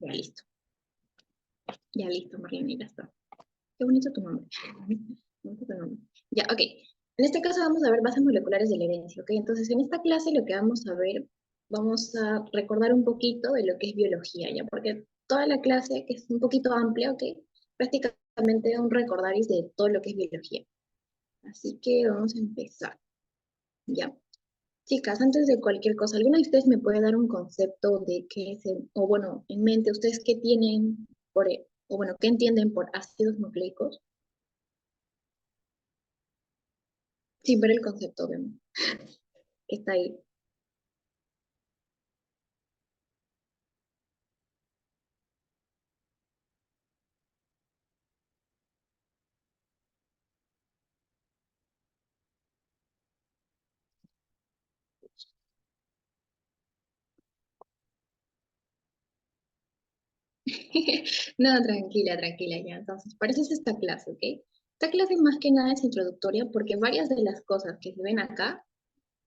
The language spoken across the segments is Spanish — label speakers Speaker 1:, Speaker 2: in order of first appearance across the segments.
Speaker 1: Ya listo. Ya listo, Marlene, ya está. Qué bonito tu nombre. Bonito tu nombre. Ya, ok. En este caso vamos a ver bases moleculares de la herencia, ¿ok? Entonces, en esta clase lo que vamos a ver, vamos a recordar un poquito de lo que es biología, ¿ya? Porque toda la clase, que es un poquito amplia, ¿ok? Prácticamente un recordaris de todo lo que es biología. Así que vamos a empezar, ¿ya? Chicas, antes de cualquier cosa, ¿alguna de ustedes me puede dar un concepto de qué es, o bueno, en mente, ustedes qué tienen por, o bueno, qué entienden por ácidos nucleicos? Sin ver el concepto, vemos, que está ahí. No, tranquila, tranquila ya. Entonces, para eso es esta clase, ¿ok? Esta clase más que nada es introductoria porque varias de las cosas que se ven acá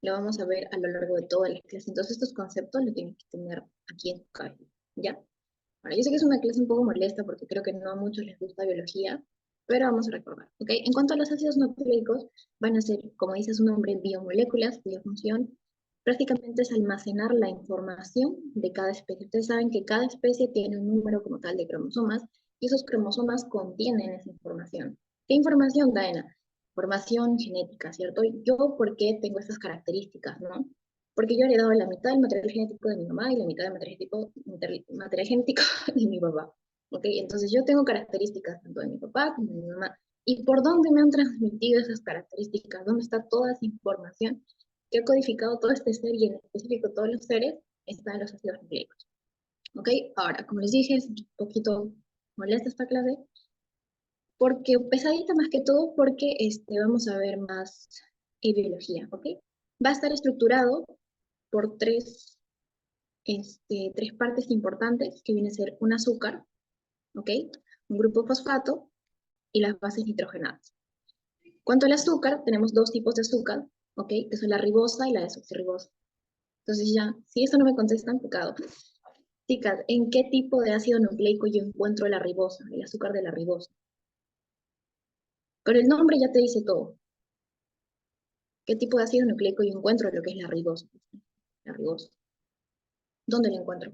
Speaker 1: lo vamos a ver a lo largo de toda la clase. Entonces, estos conceptos los tienen que tener aquí en tu cabeza, ¿ya? Ahora, yo sé que es una clase un poco molesta porque creo que no a muchos les gusta biología, pero vamos a recordar, ¿ok? En cuanto a los ácidos nucleicos, van a ser, como dice su nombre, biomoléculas, biofunción. Prácticamente es almacenar la información de cada especie. Ustedes saben que cada especie tiene un número como tal de cromosomas y esos cromosomas contienen esa información. ¿Qué información, Daena? Información genética, ¿cierto? Yo, ¿por qué tengo estas características, no? Porque yo he heredado la mitad del material genético de mi mamá y la mitad del material genético de mi papá. ¿Ok? Entonces yo tengo características tanto de mi papá como de mi mamá. ¿Y por dónde me han transmitido esas características? ¿Dónde está toda esa información que ha codificado todo este ser y en específico todos los seres? Están los ácidos nucleicos. ¿Ok? Ahora, como les dije, es un poquito molesta esta clase, porque pesadita más que todo, porque vamos a ver más biología, ¿ok? Va a estar estructurado por tres partes importantes, que viene a ser un azúcar, ¿ok? Un grupo fosfato y las bases nitrogenadas. Cuanto al azúcar, tenemos dos tipos de azúcar, ¿ok? Que son la ribosa y la desoxirribosa. Entonces ya, si esto no me contestan, pecado. Chicas, ¿en qué tipo de ácido nucleico yo encuentro la ribosa, el azúcar de la ribosa? Con el nombre ya te dice todo. ¿Qué tipo de ácido nucleico yo encuentro lo que es la ribosa? La ribosa. ¿Dónde la encuentro?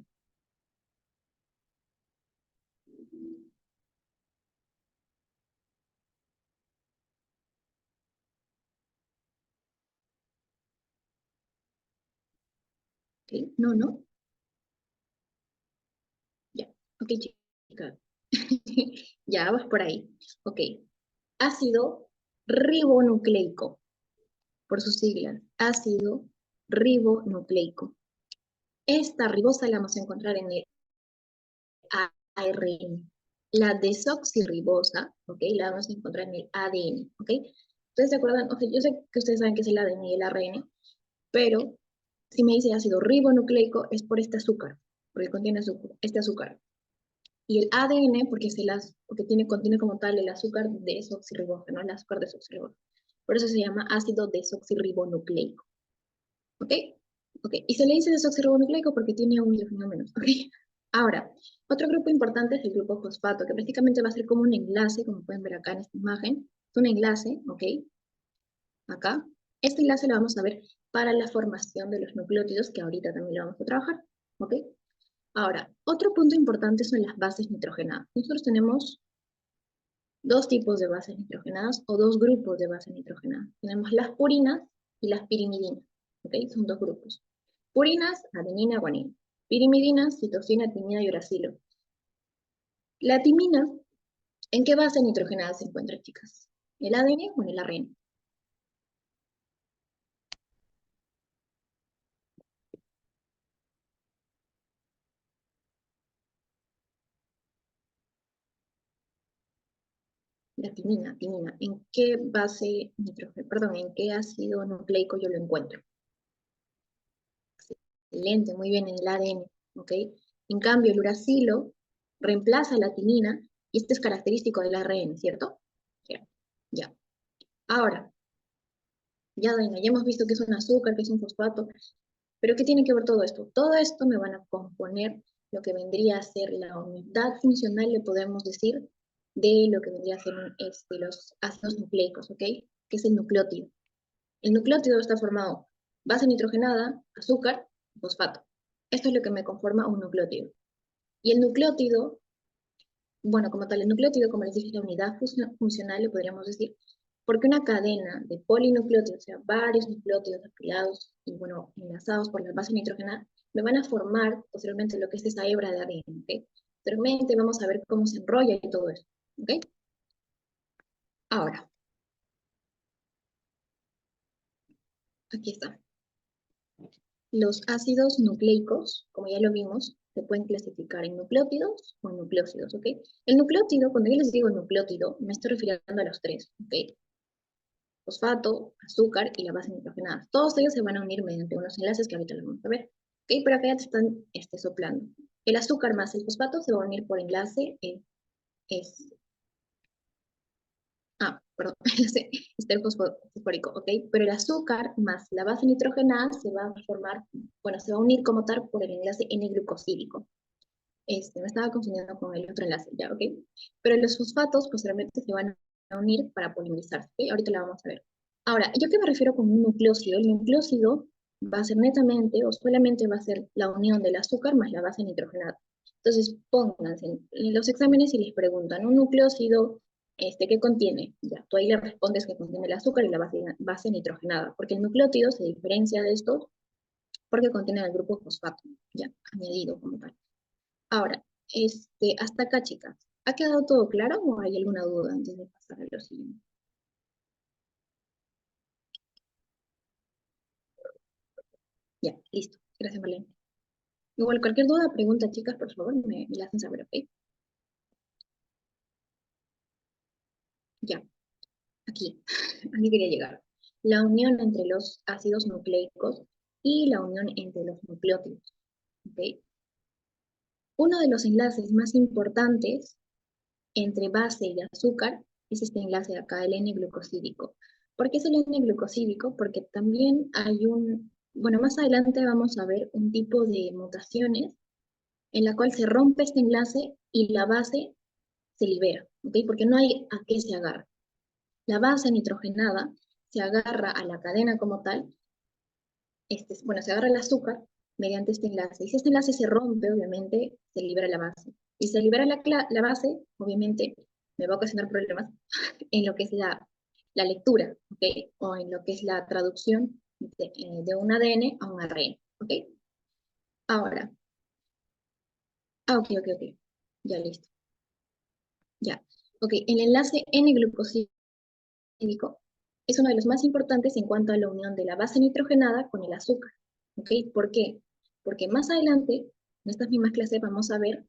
Speaker 1: ¿Ok? No, no. Ya. Ok, chicas. Ya, vas por ahí. Ok. Ácido ribonucleico, por sus siglas. Ácido ribonucleico. Esta ribosa la vamos a encontrar en el ARN. La desoxirribosa, ¿ok? La vamos a encontrar en el ADN, ¿ok? ¿Ustedes se acuerdan? O sea, yo sé que ustedes saben que es el ADN y el ARN, pero si me dice ácido ribonucleico es por este azúcar, porque contiene azúcar, este azúcar. Y el ADN porque contiene como tal el azúcar desoxirribosa, ¿no? El azúcar desoxirribosa. Por eso se llama ácido desoxirribonucleico. ¿Ok? Ok. Y se le dice desoxirribonucleico porque tiene un hidrógeno menos. ¿Ok? Ahora, otro grupo importante es el grupo fosfato, que prácticamente va a ser como un enlace, como pueden ver acá en esta imagen. Es un enlace, ¿ok? Acá. Este enlace lo vamos a ver para la formación de los nucleótidos, que ahorita también lo vamos a trabajar. ¿Ok? Ahora, otro punto importante son las bases nitrogenadas. Nosotros tenemos dos tipos de bases nitrogenadas o dos grupos de bases nitrogenadas. Tenemos las purinas y las pirimidinas. ¿Ok? Son dos grupos. Purinas, adenina, guanina. Pirimidinas, citosina, timina y uracilo. La timina, ¿en qué base nitrogenada se encuentra, chicas? ¿El ADN o en el ARN? La timina, timina. ¿En qué base nitrogen, perdón, en qué ácido nucleico yo lo encuentro? Excelente, muy bien, en el ADN, ¿ok? En cambio, el uracilo reemplaza la timina y esto es característico del ARN, ¿cierto? Ya. Ya. Ahora, ya, Daina, ya hemos visto que es un azúcar, que es un fosfato, pero ¿qué tiene que ver todo esto? Todo esto me van a componer lo que vendría a ser la unidad funcional, le podemos decir, de lo que vendría a ser los ácidos nucleicos, ¿ok? Que es el nucleótido. El nucleótido está formado base nitrogenada, azúcar, fosfato. Esto es lo que me conforma un nucleótido. Y el nucleótido, bueno, como tal, el nucleótido, como les dije, es la unidad funcional, le podríamos decir, porque una cadena de polinucleótidos, o sea, varios nucleótidos apilados y, bueno, enlazados por la base nitrogenada, me van a formar posteriormente lo que es esa hebra de ADN, ¿ok? Posteriormente vamos a ver cómo se enrolla y todo eso, ¿ok? Ahora, aquí está. Los ácidos nucleicos, como ya lo vimos, se pueden clasificar en nucleótidos o en nucleósidos, ¿ok? El nucleótido, cuando yo les digo nucleótido, me estoy refiriendo a los tres, ¿ok? Fosfato, azúcar y la base nitrogenada. Todos ellos se van a unir mediante unos enlaces que ahorita lo vamos a ver. ¿Ok? Pero acá ya te están soplando. El azúcar más el fosfato se va a unir por enlace, es, perdón, el fosfórico, ¿ok? Pero el azúcar más la base nitrogenada se va a formar, bueno, se va a unir como tal por el enlace N-glucosídico. Me estaba confundiendo con el otro enlace, ya, ¿ok? Pero los fosfatos posteriormente se van a unir para polimerizarse, ¿ok? Ahorita la vamos a ver. Ahora, ¿yo qué me refiero con un nucleósido? El nucleósido va a ser netamente o solamente va a ser la unión del azúcar más la base nitrogenada. Entonces, pónganse en los exámenes y les preguntan, ¿un nucleósido qué contiene? Ya, tú ahí le respondes que contiene el azúcar y la base nitrogenada, porque el nucleótido se diferencia de estos porque contiene el grupo fosfato, ya, añadido como tal. Ahora, hasta acá, chicas. ¿Ha quedado todo claro o hay alguna duda antes de pasar a lo siguiente? Ya, listo. Gracias, Marlene. Igual, cualquier duda, pregunta, chicas, por favor, me la hacen saber, ¿ok? Ya, aquí. Aquí quería llegar. La unión entre los ácidos nucleicos y la unión entre los nucleótidos, ¿ok? Uno de los enlaces más importantes entre base y azúcar es este enlace de acá, el N-glucosídico. ¿Por qué es el N-glucosídico? Porque también hay bueno, más adelante vamos a ver un tipo de mutaciones en la cual se rompe este enlace y la base se libera, ¿ok? Porque no hay a qué se agarra. La base nitrogenada se agarra a la cadena como tal, bueno, se agarra el azúcar mediante este enlace. Y si este enlace se rompe, obviamente, se libera la base. Y se libera la base, obviamente, me va a ocasionar problemas en lo que es la lectura, ¿ok? O en lo que es la traducción de un ADN a un ARN, ¿ok? Ahora, ok, ok, ok, ya listo, ya. Ok, el enlace N-glucosídico es uno de los más importantes en cuanto a la unión de la base nitrogenada con el azúcar, ¿ok? ¿Por qué? Porque más adelante, en estas mismas clases, vamos a ver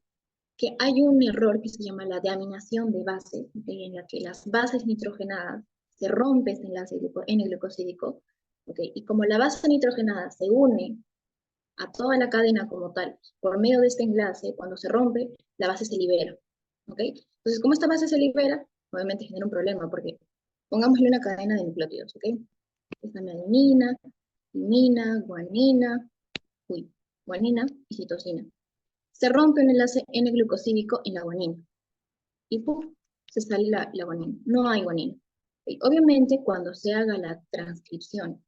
Speaker 1: que hay un error que se llama la deaminación de bases, ¿okay? En la que las bases nitrogenadas se rompe este enlace N-glucosídico, ¿okay? Y como la base nitrogenada se une a toda la cadena como tal, por medio de este enlace, cuando se rompe, la base se libera, ¿ok? Entonces, como esta base se libera, obviamente genera un problema, porque pongámosle una cadena de nucleótidos, ¿ok? Esta adenina, timina, guanina, guanina y citosina. Se rompe un enlace N-glucosídico en la guanina y ¡pum! Se sale la guanina. No hay guanina. ¿Ok? Obviamente, cuando se haga la transcripción,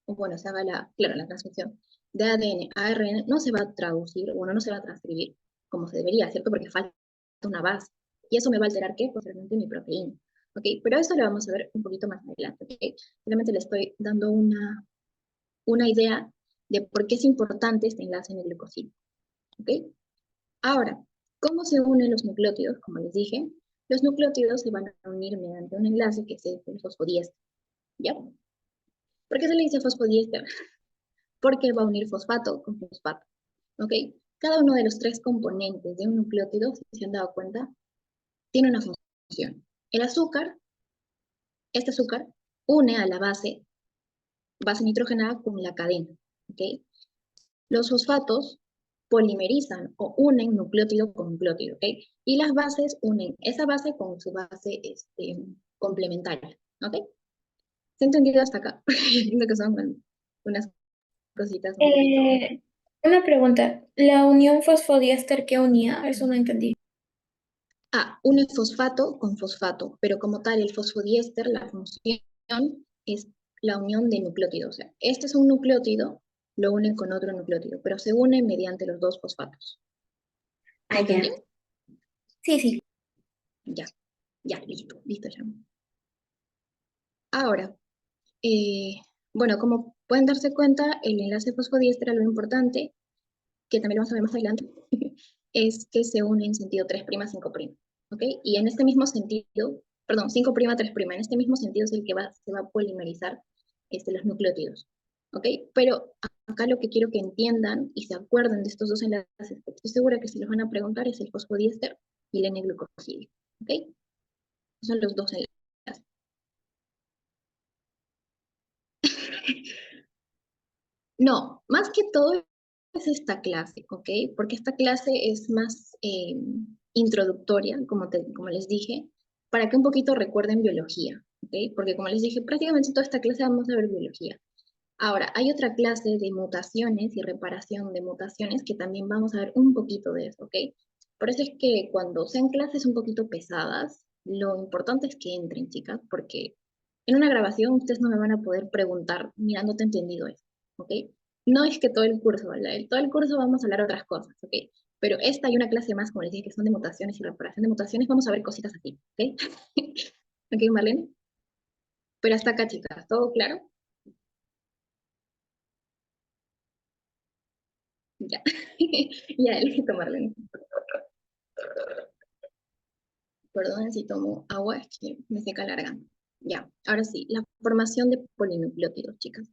Speaker 1: o bueno, se haga claro, la transcripción de ADN a ARN, no se va a traducir, o bueno, no se va a transcribir como se debería, ¿cierto? Porque falta una base. Y eso me va a alterar, ¿qué? Posiblemente mi proteína. ¿Ok? Pero eso lo vamos a ver un poquito más adelante, ¿ok? Solamente le estoy dando una idea de por qué es importante este enlace en el glucósido. ¿Ok? Ahora, ¿cómo se unen los nucleótidos? Como les dije, los nucleótidos se van a unir mediante un enlace que es el fosfodiéster. ¿Ya? ¿Por qué se le dice fosfodiéster? Porque va a unir fosfato con fosfato. ¿Ok? Cada uno de los tres componentes de un nucleótido, si se han dado cuenta, tiene una función. El azúcar, este azúcar, une a la base nitrogenada con la cadena. ¿Ok? Los fosfatos polimerizan o unen nucleótido con nucleótido, ¿ok? Y las bases unen esa base con su base complementaria, ¿ok? ¿Se ha entendido hasta acá? Porque entiendo que son unas cositas un poquito.
Speaker 2: Una pregunta, ¿la unión fosfodiéster qué unía? Eso no entendí.
Speaker 1: Une fosfato con fosfato, pero como tal el fosfodiéster, la función es la unión de nucleótidos. O sea, este es un nucleótido, lo une con otro nucleótido, pero se une mediante los dos fosfatos.
Speaker 2: Ah, ya.
Speaker 1: ¿Entendió?
Speaker 2: Sí, sí.
Speaker 1: Ya, ya, listo ya. Ahora, eh, bueno, como pueden darse cuenta, el enlace fosfodiéster, lo importante, que también lo vamos a ver más adelante, es que se une en sentido 3' 5', ¿ok? Y en este mismo sentido, perdón, 5' 3', en este mismo sentido es el que se va a polimerizar los nucleótidos, ¿ok? Pero acá lo que quiero que entiendan y se acuerden de estos dos enlaces, porque estoy segura que se los van a preguntar, es el fosfodiéster y el N-glucosidio, ¿ok? Son los dos enlaces. No, más que todo es esta clase, ¿ok? Porque esta clase es más introductoria, como les dije, para que un poquito recuerden biología, ¿ok? Porque como les dije, prácticamente toda esta clase vamos a ver biología. Ahora, hay otra clase de mutaciones y reparación de mutaciones que también vamos a ver un poquito de eso, ¿ok? Por eso es que cuando sean clases un poquito pesadas, lo importante es que entren, chicas, porque en una grabación ustedes no me van a poder preguntar, mira, no te he entendido eso, ¿ok? No es que todo el curso, ¿vale? Todo el curso vamos a hablar otras cosas, ¿ok? Pero esta y una clase más, como les dije, que son de mutaciones y reparación de mutaciones, vamos a ver cositas así, ¿ok? ¿Ok, Marlene? Pero hasta acá, chicas, ¿todo claro? Ya. Ya, listo, Marlene. Perdón si tomo agua, es que me seca la garganta. Ya, ahora sí, la formación de polinucleótidos, chicas.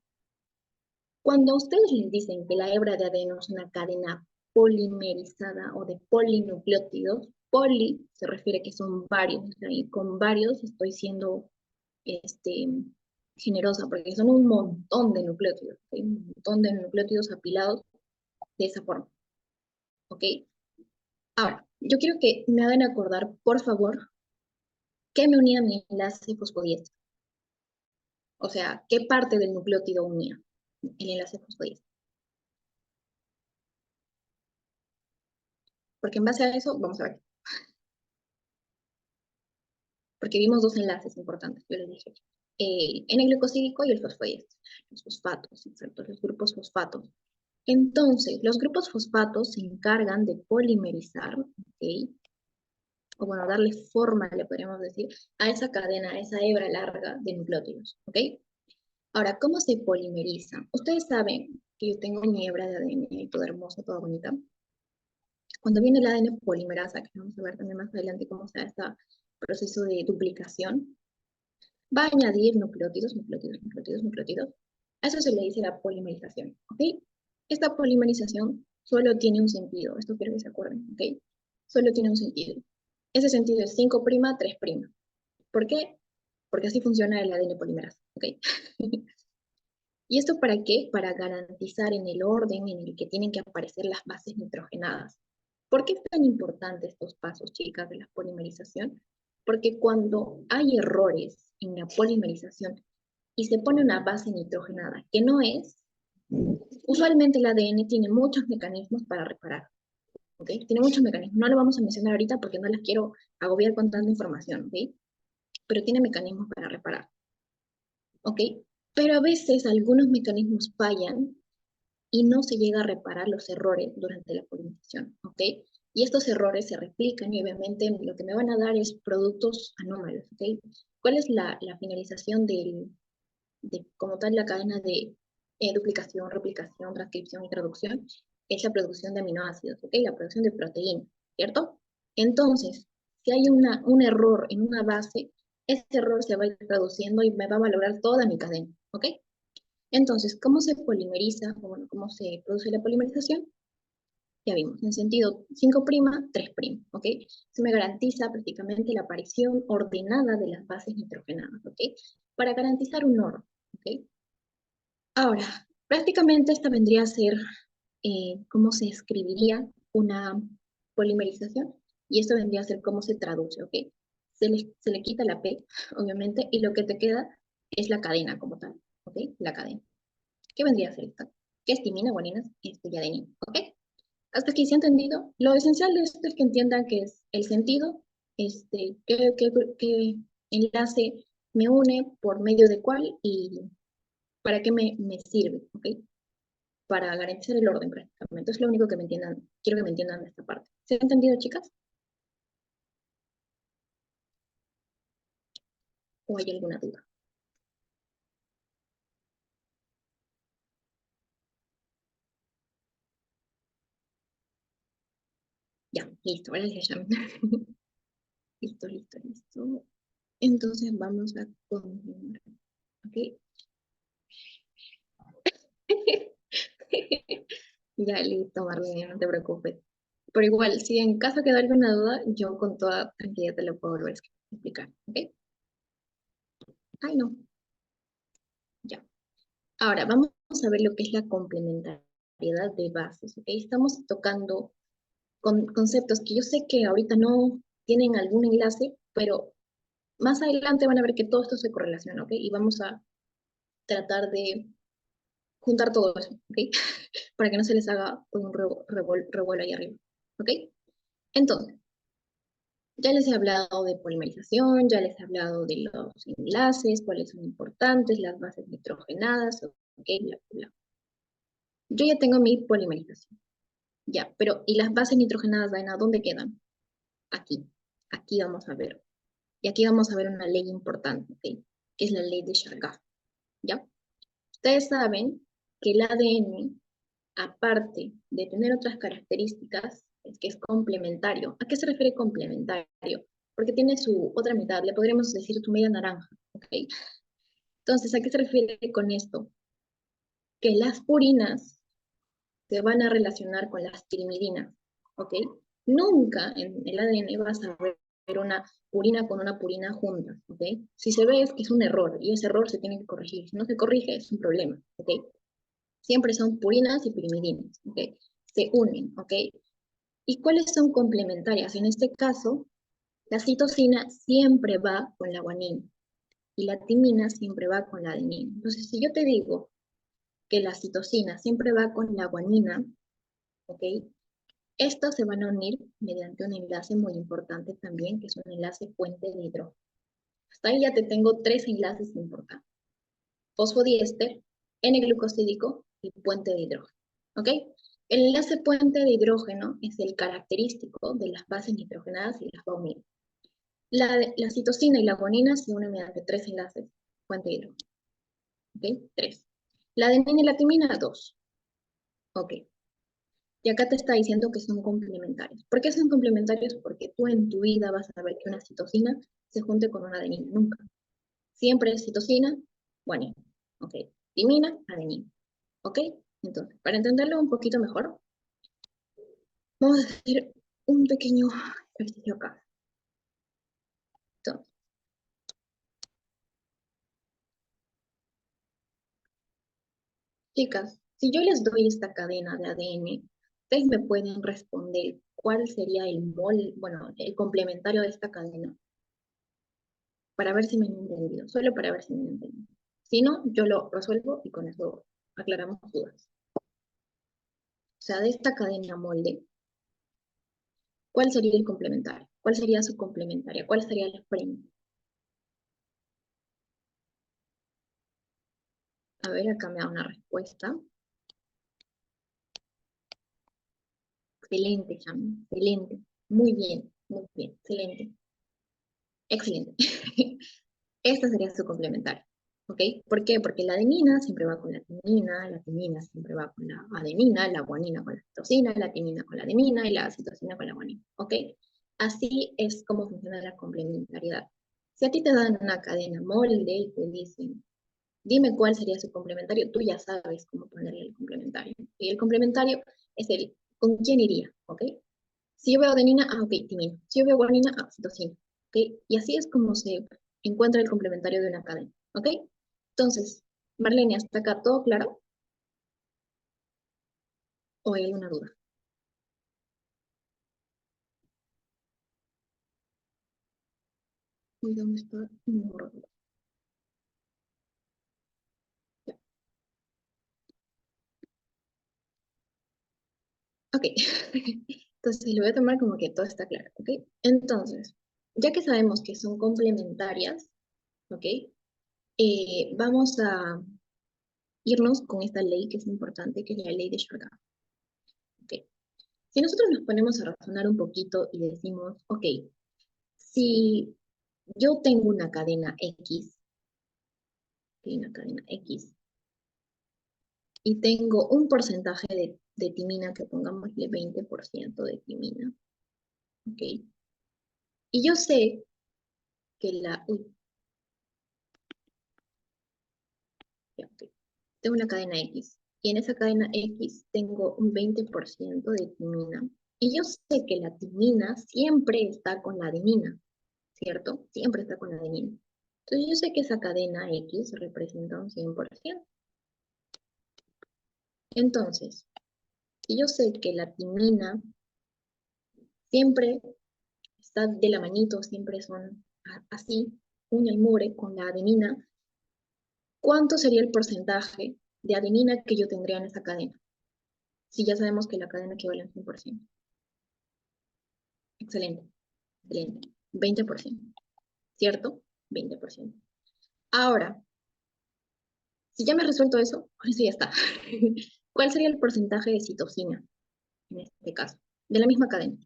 Speaker 1: Cuando ustedes les dicen que la hebra de ADN es una cadena polimerizada o de polinucleótidos, poli se refiere que son varios, o sea, y con varios estoy siendo este, generosa, porque son un montón de nucleótidos, ¿ok? Un montón de nucleótidos apilados de esa forma, ¿ok? Ahora, yo quiero que me hagan acordar, por favor, qué me unía a mi enlace fosfodiéster. O sea, qué parte del nucleótido unía el enlace fosfodiéster. Porque en base a eso, vamos a ver. Porque vimos dos enlaces importantes, yo les dije. El N-glucosídico y el fosfodiéster. Los fosfatos, ¿cierto? Los grupos fosfatos. Entonces, los grupos fosfatos se encargan de polimerizar, ¿ok? O bueno, darle forma, le podríamos decir, a esa cadena, a esa hebra larga de nucleótidos, ¿ok? Ahora, ¿cómo se polimeriza? Ustedes saben que yo tengo mi hebra de ADN y toda hermosa, toda bonita. Cuando viene el ADN polimerasa, que vamos a ver también más adelante cómo se da este proceso de duplicación, va a añadir nucleótidos. A eso se le dice la polimerización, ¿ok? Esta polimerización solo tiene un sentido, esto quiero que se acuerden, ¿ok? Solo tiene un sentido. Ese sentido es 5', 3'. ¿Por qué? Porque así funciona el ADN polimerasa, ¿ok? ¿Y esto para qué? Para garantizar en el orden en el que tienen que aparecer las bases nitrogenadas. ¿Por qué es tan importante estos pasos, chicas, de la polimerización? Porque cuando hay errores en la polimerización y se pone una base nitrogenada que no es, usualmente el ADN tiene muchos mecanismos para reparar, ¿ok? Tiene muchos mecanismos. No lo vamos a mencionar ahorita porque no las quiero agobiar con tanta información, ¿ok? Pero tiene mecanismos para reparar, ¿ok? Pero a veces algunos mecanismos fallan y no se llega a reparar los errores durante la polinización, ¿ok? Y estos errores se replican y obviamente lo que me van a dar es productos anómalos, ¿ok? ¿Cuál es la finalización de como tal la cadena de duplicación, replicación, transcripción y traducción? Es la producción de aminoácidos, ¿ok? La producción de proteínas, ¿cierto? Entonces, si hay un error en una base, ese error se va a ir traduciendo y me va a valorar toda mi cadena, ¿ok? Entonces, ¿cómo se polimeriza? Bueno, ¿cómo se produce la polimerización? Ya vimos, en sentido 5', 3', ¿ok? Se me garantiza prácticamente la aparición ordenada de las bases nitrogenadas, ¿ok? Para garantizar un orden, ¿ok? Ahora, prácticamente esta vendría a ser cómo se escribiría una polimerización y esto vendría a ser cómo se traduce, ¿ok? Se le quita la P, obviamente, y lo que te queda es la cadena como tal, ¿ok? La cadena. ¿Qué vendría a ser esta? que es timina, guanina y adenina, ¿ok? Hasta aquí se ha entendido. Lo esencial de esto es que entiendan que es el sentido, qué enlace me une, por medio de cuál y para qué me sirve, ¿ok? Para garantizar el orden prácticamente. Es lo único que me entiendan, quiero que me entiendan de esta parte. ¿Se ha entendido, chicas? ¿O hay alguna duda? Ya, listo, ahora les llamo. Listo, listo, listo. Entonces vamos a continuar, ¿ok? Ya, listo, Marlene, no te preocupes. Pero igual, si en caso queda alguna duda, yo con toda tranquilidad te lo puedo volver a explicar, ¿ok? Ay, no, ya. Ahora, vamos a ver lo que es la complementariedad de bases, ¿ok? Estamos tocando conceptos que yo sé que ahorita no tienen algún enlace, pero más adelante van a ver que todo esto se correlaciona, ¿ok? Y vamos a tratar de juntar todo eso, ¿ok? Para que no se les haga un revuelo ahí arriba, ¿ok? Entonces, ya les he hablado de polimerización, ya les he hablado de los enlaces, cuáles son importantes, las bases nitrogenadas, ok, bla, bla. Yo ya tengo mi polimerización, ya, pero ¿y las bases nitrogenadas, Daina, dónde quedan? Aquí, aquí vamos a ver. Y aquí vamos a ver una ley importante, ¿ok? Que es la ley de Chargaff, ¿ya? Ustedes saben que el ADN, aparte de tener otras características, es que es complementario. ¿A qué se refiere complementario? Porque tiene su otra mitad, le podríamos decir su media naranja, ¿ok? Entonces, ¿a qué se refiere con esto? Que las purinas se van a relacionar con las tirimidinas, ¿ok? Nunca en el ADN vas a ver una purina con una purina juntas, ¿ok? Si se ve es que es un error y ese error se tiene que corregir. Si no se corrige es un problema, ¿ok? Siempre son purinas y pirimidinas, ¿ok? Se unen, ¿ok? ¿Y cuáles son complementarias? En este caso, la citosina siempre va con la guanina y la timina siempre va con la adenina. Entonces, si yo te digo que la citosina siempre va con la guanina, ¿ok? Estos se van a unir mediante un enlace muy importante también, que es un enlace puente de hidrógeno. Hasta ahí ya te tengo tres enlaces importantes. Fosfodiéster, N-glucosídico y puente de hidrógeno. ¿Ok? El enlace puente de hidrógeno es el característico de las bases nitrogenadas y las va a unir. La citosina y la guanina se unen mediante tres enlaces puente de hidrógeno. ¿Ok? Tres. La adenina y la timina, dos. Ok. Y acá te está diciendo que son complementarios. ¿Por qué son complementarios? Porque tú en tu vida vas a ver que una citosina se junte con una adenina. Nunca. Siempre es citosina, guanina. ¿Ok? Timina, adenina. ¿Ok? Entonces, para entenderlo un poquito mejor, vamos a hacer un pequeño ejercicio acá. Entonces, chicas, si yo les doy esta cadena de ADN, ustedes me pueden responder cuál sería el bueno, el complementario de esta cadena, para ver si me han entendido, solo para ver si me han entendido. Si no, yo lo resuelvo y con eso aclaramos dudas. O sea, de esta cadena molde, ¿cuál sería el complementario? ¿Cuál sería su complementaria? ¿Cuál sería la frente? A ver, acá me da una respuesta. Excelente, Cami, excelente. Muy bien, excelente. Excelente. Esta sería su complementario. ¿Ok? ¿Por qué? Porque la adenina siempre va con la timina siempre va con la adenina, la guanina con la citosina, la timina con la adenina y la citosina con la guanina. ¿Ok? Así es como funciona la complementariedad. Si a ti te dan una cadena molde y te dicen, dime cuál sería su complementario, tú ya sabes cómo ponerle el complementario. Y el complementario es el con quién iría, ¿ok? Si yo veo adenina, ah, ok, timina. Si yo veo guanina, ah, citosina. ¿Ok? Y así es como se encuentra el complementario de una cadena. ¿Ok? Entonces, Marlene, ¿hasta acá todo claro? ¿O hay alguna duda? Uy, ¿dónde está? No, ya. Ok, entonces lo voy a tomar como que todo está claro, ¿ok? Entonces, ya que sabemos que son complementarias, ¿ok? Vamos a irnos con esta ley que es importante, que es la ley de Chargaff, ¿ok? Si nosotros nos ponemos a razonar un poquito y decimos, ok, si yo tengo una cadena X, ¿ok? Una cadena X, y tengo un porcentaje de timina, que pongámosle 20% de timina, ¿ok? Y yo sé que ya, ok. Tengo una cadena X, y en esa cadena X tengo un 20% de timina, y yo sé que la timina siempre está con la adenina, ¿cierto? Siempre está con la adenina. Entonces yo sé que esa cadena X representa un 100%. Entonces, si yo sé que la timina siempre está de la manito, siempre son así, uña y mure con la adenina, ¿cuánto sería el porcentaje de adenina que yo tendría en esa cadena? Si ya sabemos que la cadena equivale al 100%. Excelente, excelente. 20%, ¿cierto? 20%. Ahora, si ya me he resuelto eso, con eso ya está. ¿Cuál sería el porcentaje de citosina en este caso? De la misma cadena.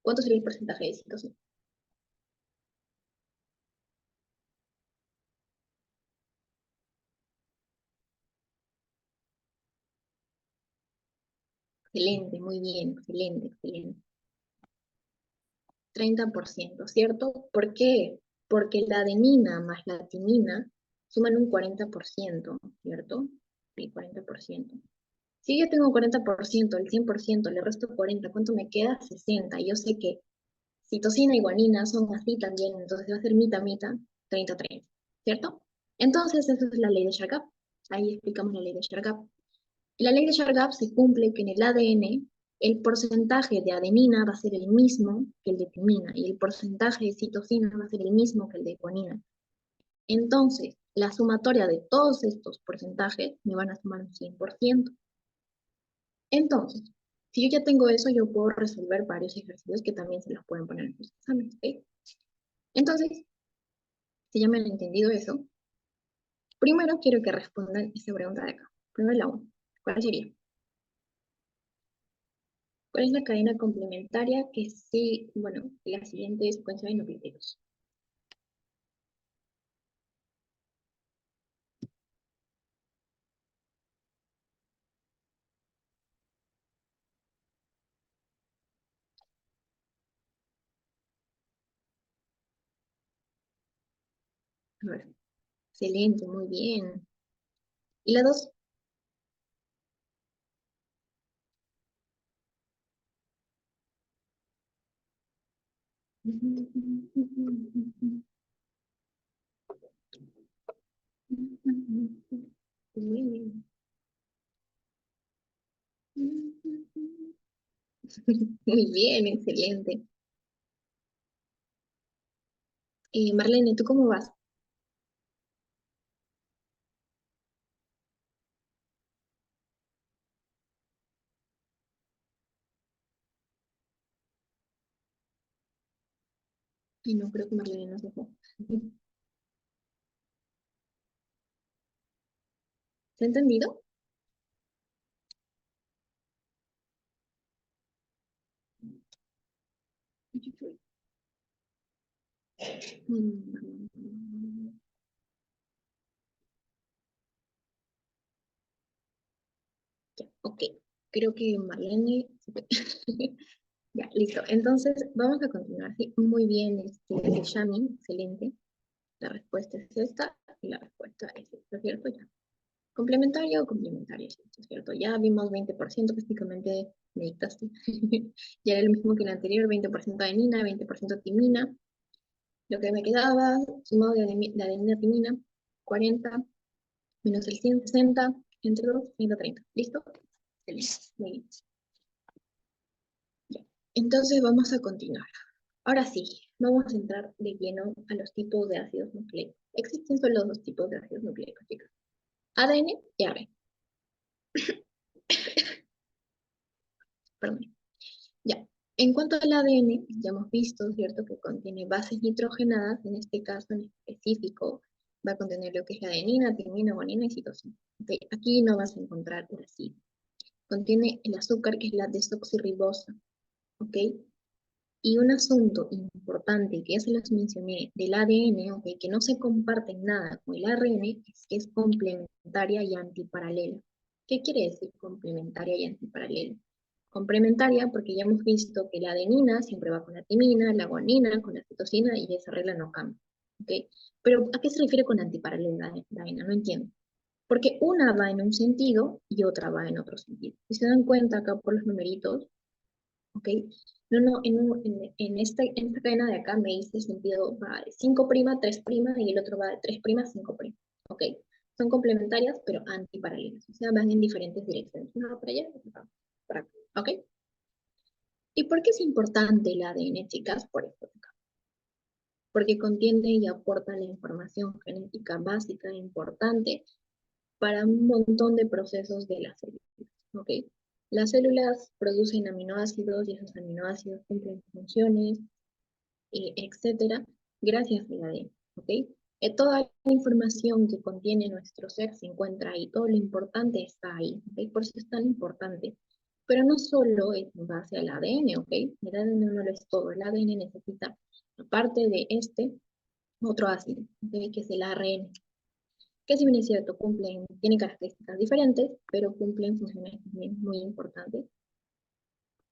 Speaker 1: ¿Cuánto sería el porcentaje de citosina? Excelente, muy bien, excelente, excelente. 30%, ¿cierto? ¿Por qué? Porque la adenina más la timina suman un 40%, ¿cierto? Sí, 40%. Si yo tengo 40%, el 100%, le resto 40, ¿cuánto me queda? 60. Yo sé que citosina y guanina son así también, entonces va a ser mitad, 30-30, ¿cierto? Entonces, esa es la ley de Chargaff. Ahí explicamos la ley de Chargaff. La ley de Chargaff se cumple que en el ADN el porcentaje de adenina va a ser el mismo que el de timina y el porcentaje de citosina va a ser el mismo que el de guanina. Entonces, la sumatoria de todos estos porcentajes me van a sumar un 100%. Entonces, si yo ya tengo eso, yo puedo resolver varios ejercicios que también se los pueden poner en sus exámenes, ¿ok? Entonces, si ya me han entendido eso, primero quiero que respondan esta pregunta de acá. Primero la 1. ¿Cuál sería? ¿Cuál es la cadena complementaria que sí, bueno, la siguiente secuencia de nucleótidos? A ver, excelente, muy bien. ¿Y la 2? Muy bien. Muy bien, excelente. Marlene, ¿tú cómo vas? Ay, no, creo que Marlene no se fue. ¿Se ha entendido? Mm, ya, ok. Creo que Marlene se fue. Ya, listo. Entonces, vamos a continuar. Sí, muy bien, Shami, excelente. La respuesta es esta y la respuesta es esta, ¿cierto? Ya. ¿Complementario o complementario? Es esto, ¿cierto? Ya vimos 20%, prácticamente me dictaste. Ya era lo mismo que el anterior, 20% adenina, 20% timina. Lo que me quedaba, sumado de adenina timina, 40 menos el 160 entre 2, 130. ¿Listo? Excelente. Muy bien. Ya. Entonces vamos a continuar. Ahora sí, vamos a entrar de lleno a los tipos de ácidos nucleicos. Existen solo dos tipos de ácidos nucleicos, chicos. ADN y ARN. Perdón. Ya. En cuanto al ADN, ya hemos visto, ¿cierto?, que contiene bases nitrogenadas, en este caso en específico, va a contener lo que es la adenina, timina, guanina y citosina. Okay. Aquí no vas a encontrar uracilo. Contiene el azúcar, que es la desoxirribosa, ¿ok? Y un asunto importante que ya se los mencioné del ADN, ¿ok?, que no se comparte en nada con el ARN, es que es complementaria y antiparalela. ¿Qué quiere decir complementaria y antiparalela? Complementaria porque ya hemos visto que la adenina siempre va con la timina, la guanina con la citosina y esa regla no cambia, ¿ok? Pero ¿a qué se refiere con antiparalela, Daina? No entiendo. Porque una va en un sentido y otra va en otro sentido. Si se dan cuenta acá por los numeritos, ¿ok? No, no, en esta cadena de acá me dice sentido va de 5', 3' y el otro va de 3', 5', ¿ok? Son complementarias pero antiparalelas, o sea, van en diferentes direcciones. Una para allá, otra para acá, ¿ok? ¿Y por qué es importante el ADN, chicas? Por esto de acá. Porque contiene y aporta la información genética básica e importante para un montón de procesos de las células, ¿ok? Las células producen aminoácidos y esos aminoácidos cumplen funciones, etcétera, gracias al ADN, ¿ok? Toda la información que contiene nuestro ser se encuentra ahí, todo lo importante está ahí, ¿ok? Por eso es tan importante. Pero no solo es en base al ADN, ¿ok? El ADN no lo es todo, el ADN necesita, aparte de este, otro ácido, ¿ok?, que es el ARN, que si bien es cierto, tienen características diferentes, pero cumplen funciones también muy importantes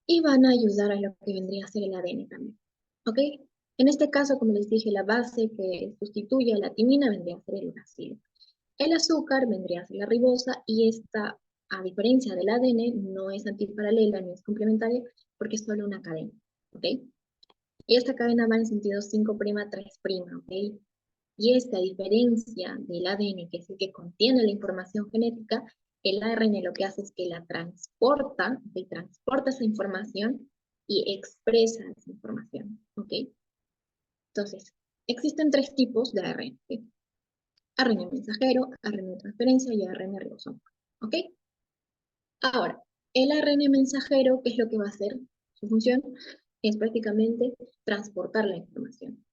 Speaker 1: y van a ayudar a lo que vendría a ser el ADN también. ¿Ok? En este caso, como les dije, la base que sustituye a la timina vendría a ser el uracilo. El azúcar vendría a ser la ribosa y esta, a diferencia del ADN, no es antiparalela ni es complementaria porque es solo una cadena. ¿Ok? Y esta cadena va en sentido 5', 3', ¿ok? Y esta diferencia del ADN, que es el que contiene la información genética, el ARN lo que hace es que la transporta, que transporta esa información y expresa esa información, ¿ok? Entonces, existen tres tipos de ARN, ¿ok? ARN mensajero, ARN de transferencia y ARN ribosómico, ¿ok? Ahora, el ARN mensajero, ¿qué es lo que va a hacer? Su función es prácticamente transportar la información.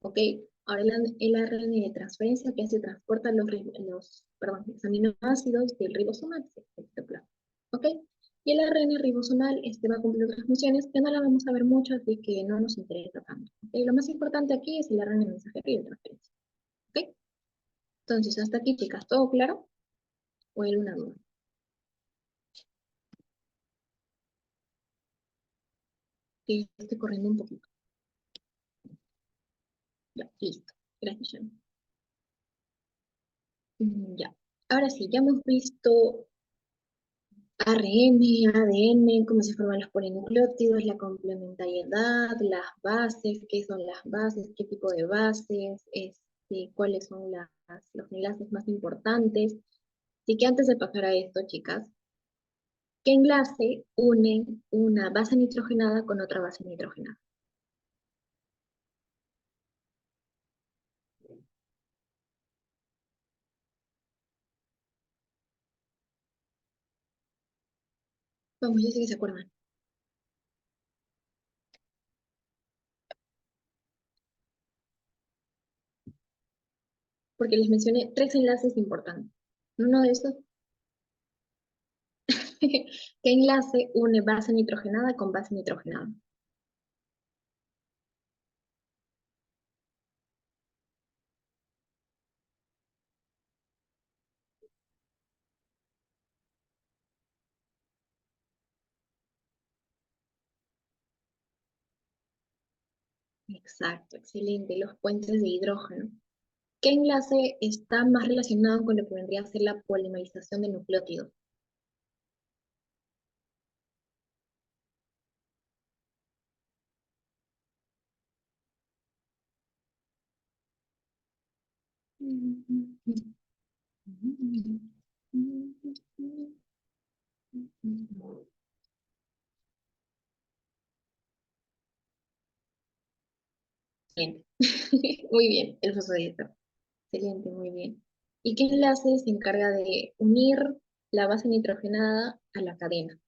Speaker 1: ¿Ok? Ahora el ARN de transferencia que se transporta los aminoácidos del ribosoma al citoplasma. ¿Ok? Y el ARN ribosomal va a cumplir otras funciones que no la vamos a ver mucho, así que no nos interesa tanto. ¿Ok? Lo más importante aquí es el ARN mensajero y de transferencia. ¿Ok? Entonces, hasta aquí, chicas, ¿todo claro? ¿O hay alguna duda? Que estoy corriendo un poquito. Ya, listo. Gracias, Jan. Ya. Ahora sí, ya hemos visto ARN, ADN, cómo se forman los polinucleótidos, la complementariedad, las bases, qué son las bases, qué tipo de bases, cuáles son los enlaces más importantes. Así que antes de pasar a esto, chicas, ¿qué enlace une una base nitrogenada con otra base nitrogenada? Vamos, yo sé que se acuerdan, porque les mencioné tres enlaces importantes. Uno de esos, ¿qué enlace une base nitrogenada con base nitrogenada? Exacto, excelente, los puentes de hidrógeno. ¿Qué enlace está más relacionado con lo que vendría a ser la polimerización de nucleótidos? Excelente. Muy bien, el fosfodiester. Excelente, muy bien. ¿Y qué enlace se encarga de unir la base nitrogenada a la cadena?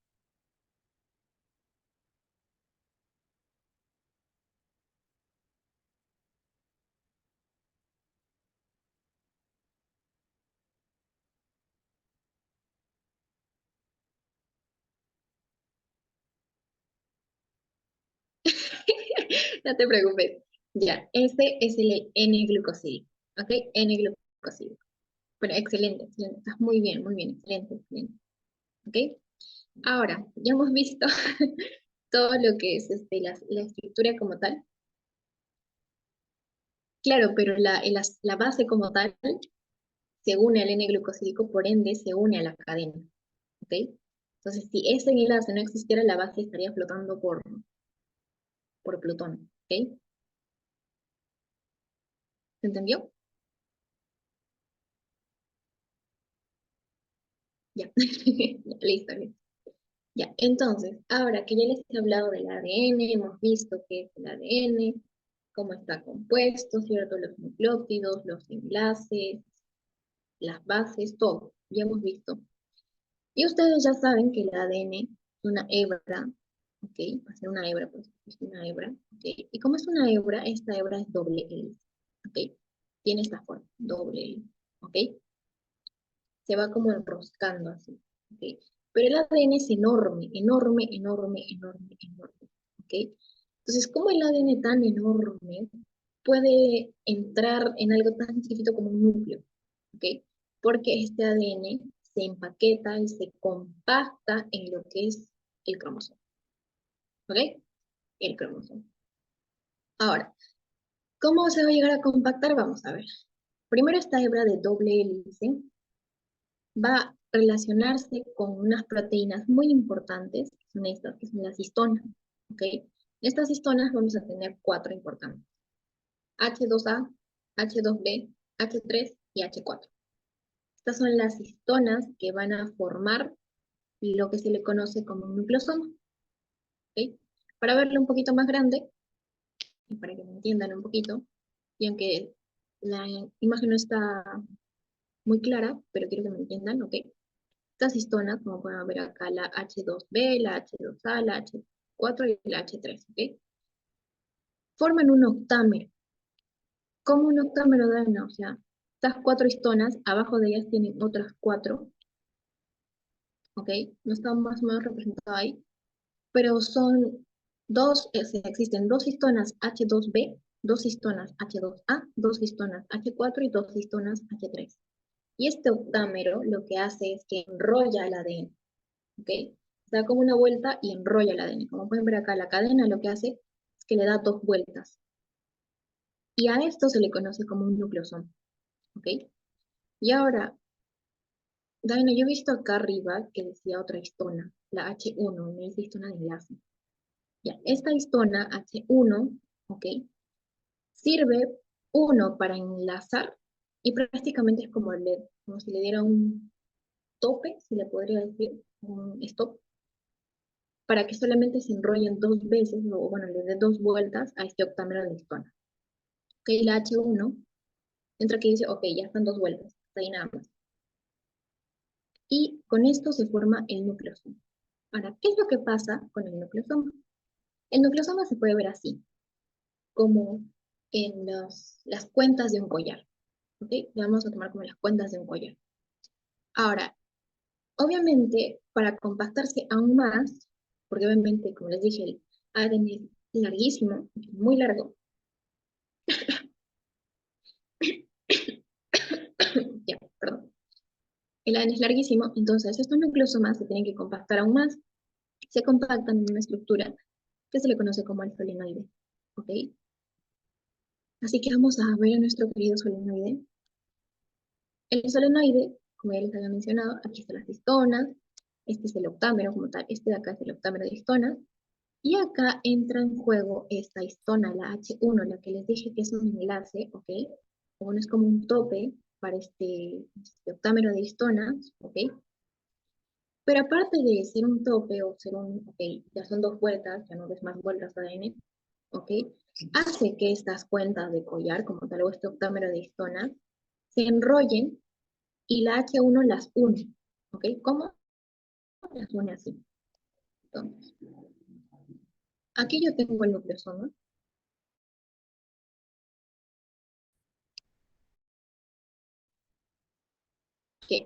Speaker 1: No te preocupes. Ya, este es el N-glucosídico. ¿Ok? N-glucosídico. Bueno, excelente, excelente. Estás muy bien, excelente, excelente. ¿Ok? Ahora, ya hemos visto todo lo que es la estructura como tal. Claro, pero la base como tal se une al N-glucosídico, por ende se une a la cadena. ¿Ok? Entonces, si ese enlace no existiera, la base estaría flotando por Plutón. ¿Ok? ¿Se entendió? Ya. Ya, listo, listo. Ya, entonces, ahora que ya les he hablado del ADN, hemos visto qué es el ADN, cómo está compuesto, ¿cierto? Los nucleótidos, los enlaces, las bases, todo. Ya hemos visto. Y ustedes ya saben que el ADN es una hebra, ¿ok? Va a ser una hebra, pues, es una hebra, ¿ok? Y como es una hebra, esta hebra es doble hélice, ¿ok? Tiene esta forma, doble hélice, ¿ok? Se va como enroscando así, ¿ok? Pero el ADN es enorme, enorme, enorme, enorme, enorme, ¿ok? Entonces, ¿cómo el ADN tan enorme puede entrar en algo tan chiquito como un núcleo? ¿Ok? Porque este ADN se empaqueta y se compacta en lo que es el cromosoma, ¿ok? El cromosoma. Ahora, ¿cómo se va a llegar a compactar? Vamos a ver. Primero esta hebra de doble hélice va a relacionarse con unas proteínas muy importantes, que son estas, que son las histonas, ¿ok? Estas histonas vamos a tener cuatro importantes: H2A, H2B, H3 y H4. Estas son las histonas que van a formar lo que se le conoce como un nucleosoma, ¿ok? Para verlo un poquito más grande, y para que me entiendan un poquito, y aunque la imagen no está muy clara, pero quiero que me entiendan, ¿ok? Estas histonas, como pueden ver acá, la H2B, la H2A, la H4 y la H3, ¿ok? Forman un octámero. ¿Cómo un octámero da una? O sea, estas cuatro histonas, abajo de ellas tienen otras cuatro, ¿ok? No están más o menos representadas ahí, pero son dos, existen dos histonas H2B, dos histonas H2A, dos histonas H4 y dos histonas H3. Y este octámero lo que hace es que enrolla el ADN, ¿ok? Da como una vuelta y enrolla el ADN. Como pueden ver acá, la cadena lo que hace es que le da dos vueltas. Y a esto se le conoce como un nucleosoma, ¿ok? Y ahora, Daina, yo he visto acá arriba que decía otra histona, la H1, me dice histona de enlace. Ya, esta histona H1, ¿ok? Sirve, uno, para enlazar, y prácticamente es como si le diera un tope, si le podría decir, un stop, para que solamente se enrollen dos veces, o bueno, le dé dos vueltas a este octámero de histona. Ok, la H1 entra aquí y dice, ok, ya están dos vueltas, está ahí nada más. Y con esto se forma el nucleosoma. Ahora, ¿qué es lo que pasa con el nucleosoma? El nucleosoma se puede ver así, como en las cuentas de un collar. ¿Ok? Le vamos a tomar como las cuentas de un collar. Ahora, obviamente, para compactarse aún más, porque obviamente, como les dije, el ADN es larguísimo, muy largo. Ya, perdón. El ADN es larguísimo, entonces estos nucleosomas se tienen que compactar aún más. Se compactan en una estructura que se le conoce como el solenoide. ¿Ok? Así que vamos a ver a nuestro querido solenoide. El solenoide, como ya les había mencionado, aquí están las histonas, este es el octámero como tal, este de acá es el octámero de histonas, y acá entra en juego esta histona, la H1, la que les dije que es un enlace, ¿ok? O bueno, es como un tope para este octámero de histonas, ¿ok? Pero aparte de ser un tope o ser ok, ya son dos vueltas, ya no ves más vueltas ADN, ¿ok? Hace que estas cuentas de collar, como tal, o este octámero de histonas, se enrollen y la H1 las une, ¿ok? ¿Cómo? Las une así. Entonces, aquí yo tengo el nucleosoma, que,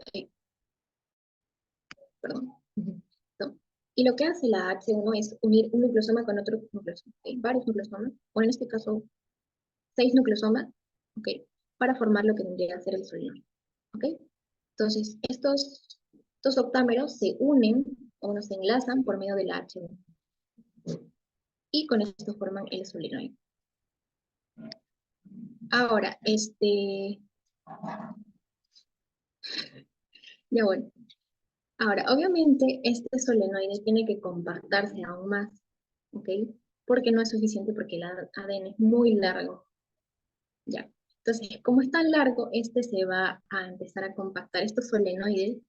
Speaker 1: perdón, ¿no? Y lo que hace la H1 es unir un nucleosoma con otro nucleosoma, ¿ok? Varios nucleosomas, o en este caso, 6 nucleosomas, ¿ok? Para formar lo que tendría que ser el solenoide, ¿ok? Entonces, estos octámeros se unen o no se enlazan por medio de la H1 y con esto forman el solenoide. Ahora, ya bueno, ahora, obviamente, este solenoide tiene que compactarse aún más, ¿ok? Porque no es suficiente porque el ADN es muy largo, ¿ya? Entonces, como es tan largo, este se va a empezar a compactar. Estos solenoides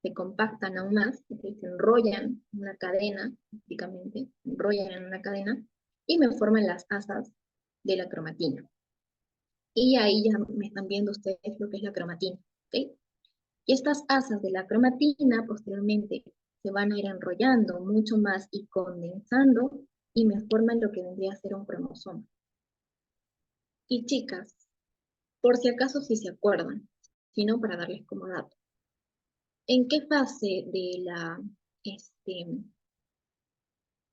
Speaker 1: se compactan aún más, ¿ok? Se enrollan en una cadena, prácticamente, se enrollan en una cadena y me forman las asas de la cromatina. Y ahí ya me están viendo ustedes lo que es la cromatina, ¿ok? Y estas asas de la cromatina posteriormente se van a ir enrollando mucho más y condensando y me forman lo que vendría a ser un cromosoma. Y chicas, por si acaso si se acuerdan, sino para darles como dato, ¿en qué fase de la,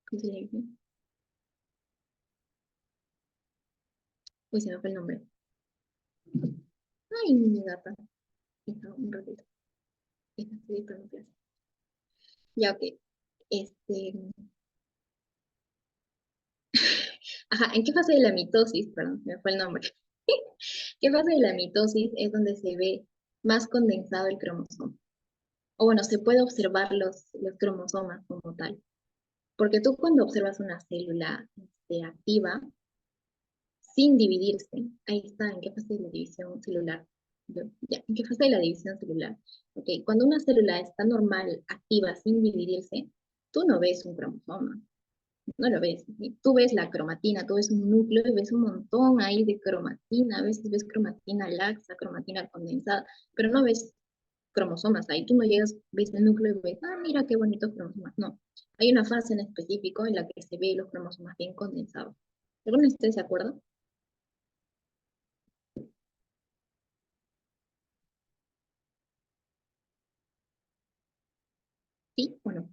Speaker 1: ¿cómo se le dice? Uy, se me fue el nombre. Ay, mi gata. Está un ratito. Estoy dictando clase. Ya, ok. Este, ajá, ¿en qué fase de la mitosis? Perdón, se me fue el nombre. ¿Qué fase de la mitosis es donde se ve más condensado el cromosoma? O bueno, se puede observar los cromosomas como tal. Porque tú cuando observas una célula activa, sin dividirse, ahí está, ¿en qué fase de la división celular? Ya, ¿en qué fase de la división celular? Ok, cuando una célula está normal, activa, sin dividirse, tú no ves un cromosoma, no lo ves. ¿Sí? Tú ves la cromatina, tú ves un núcleo y ves un montón ahí de cromatina, a veces ves cromatina laxa, cromatina condensada, pero no ves cromosomas ahí. Tú no llegas, ves el núcleo y ves, ah, mira qué bonitos cromosomas. No, hay una fase en específico en la que se ve los cromosomas bien condensados. ¿Alguno de ustedes se acuerda? ¿Sí o no?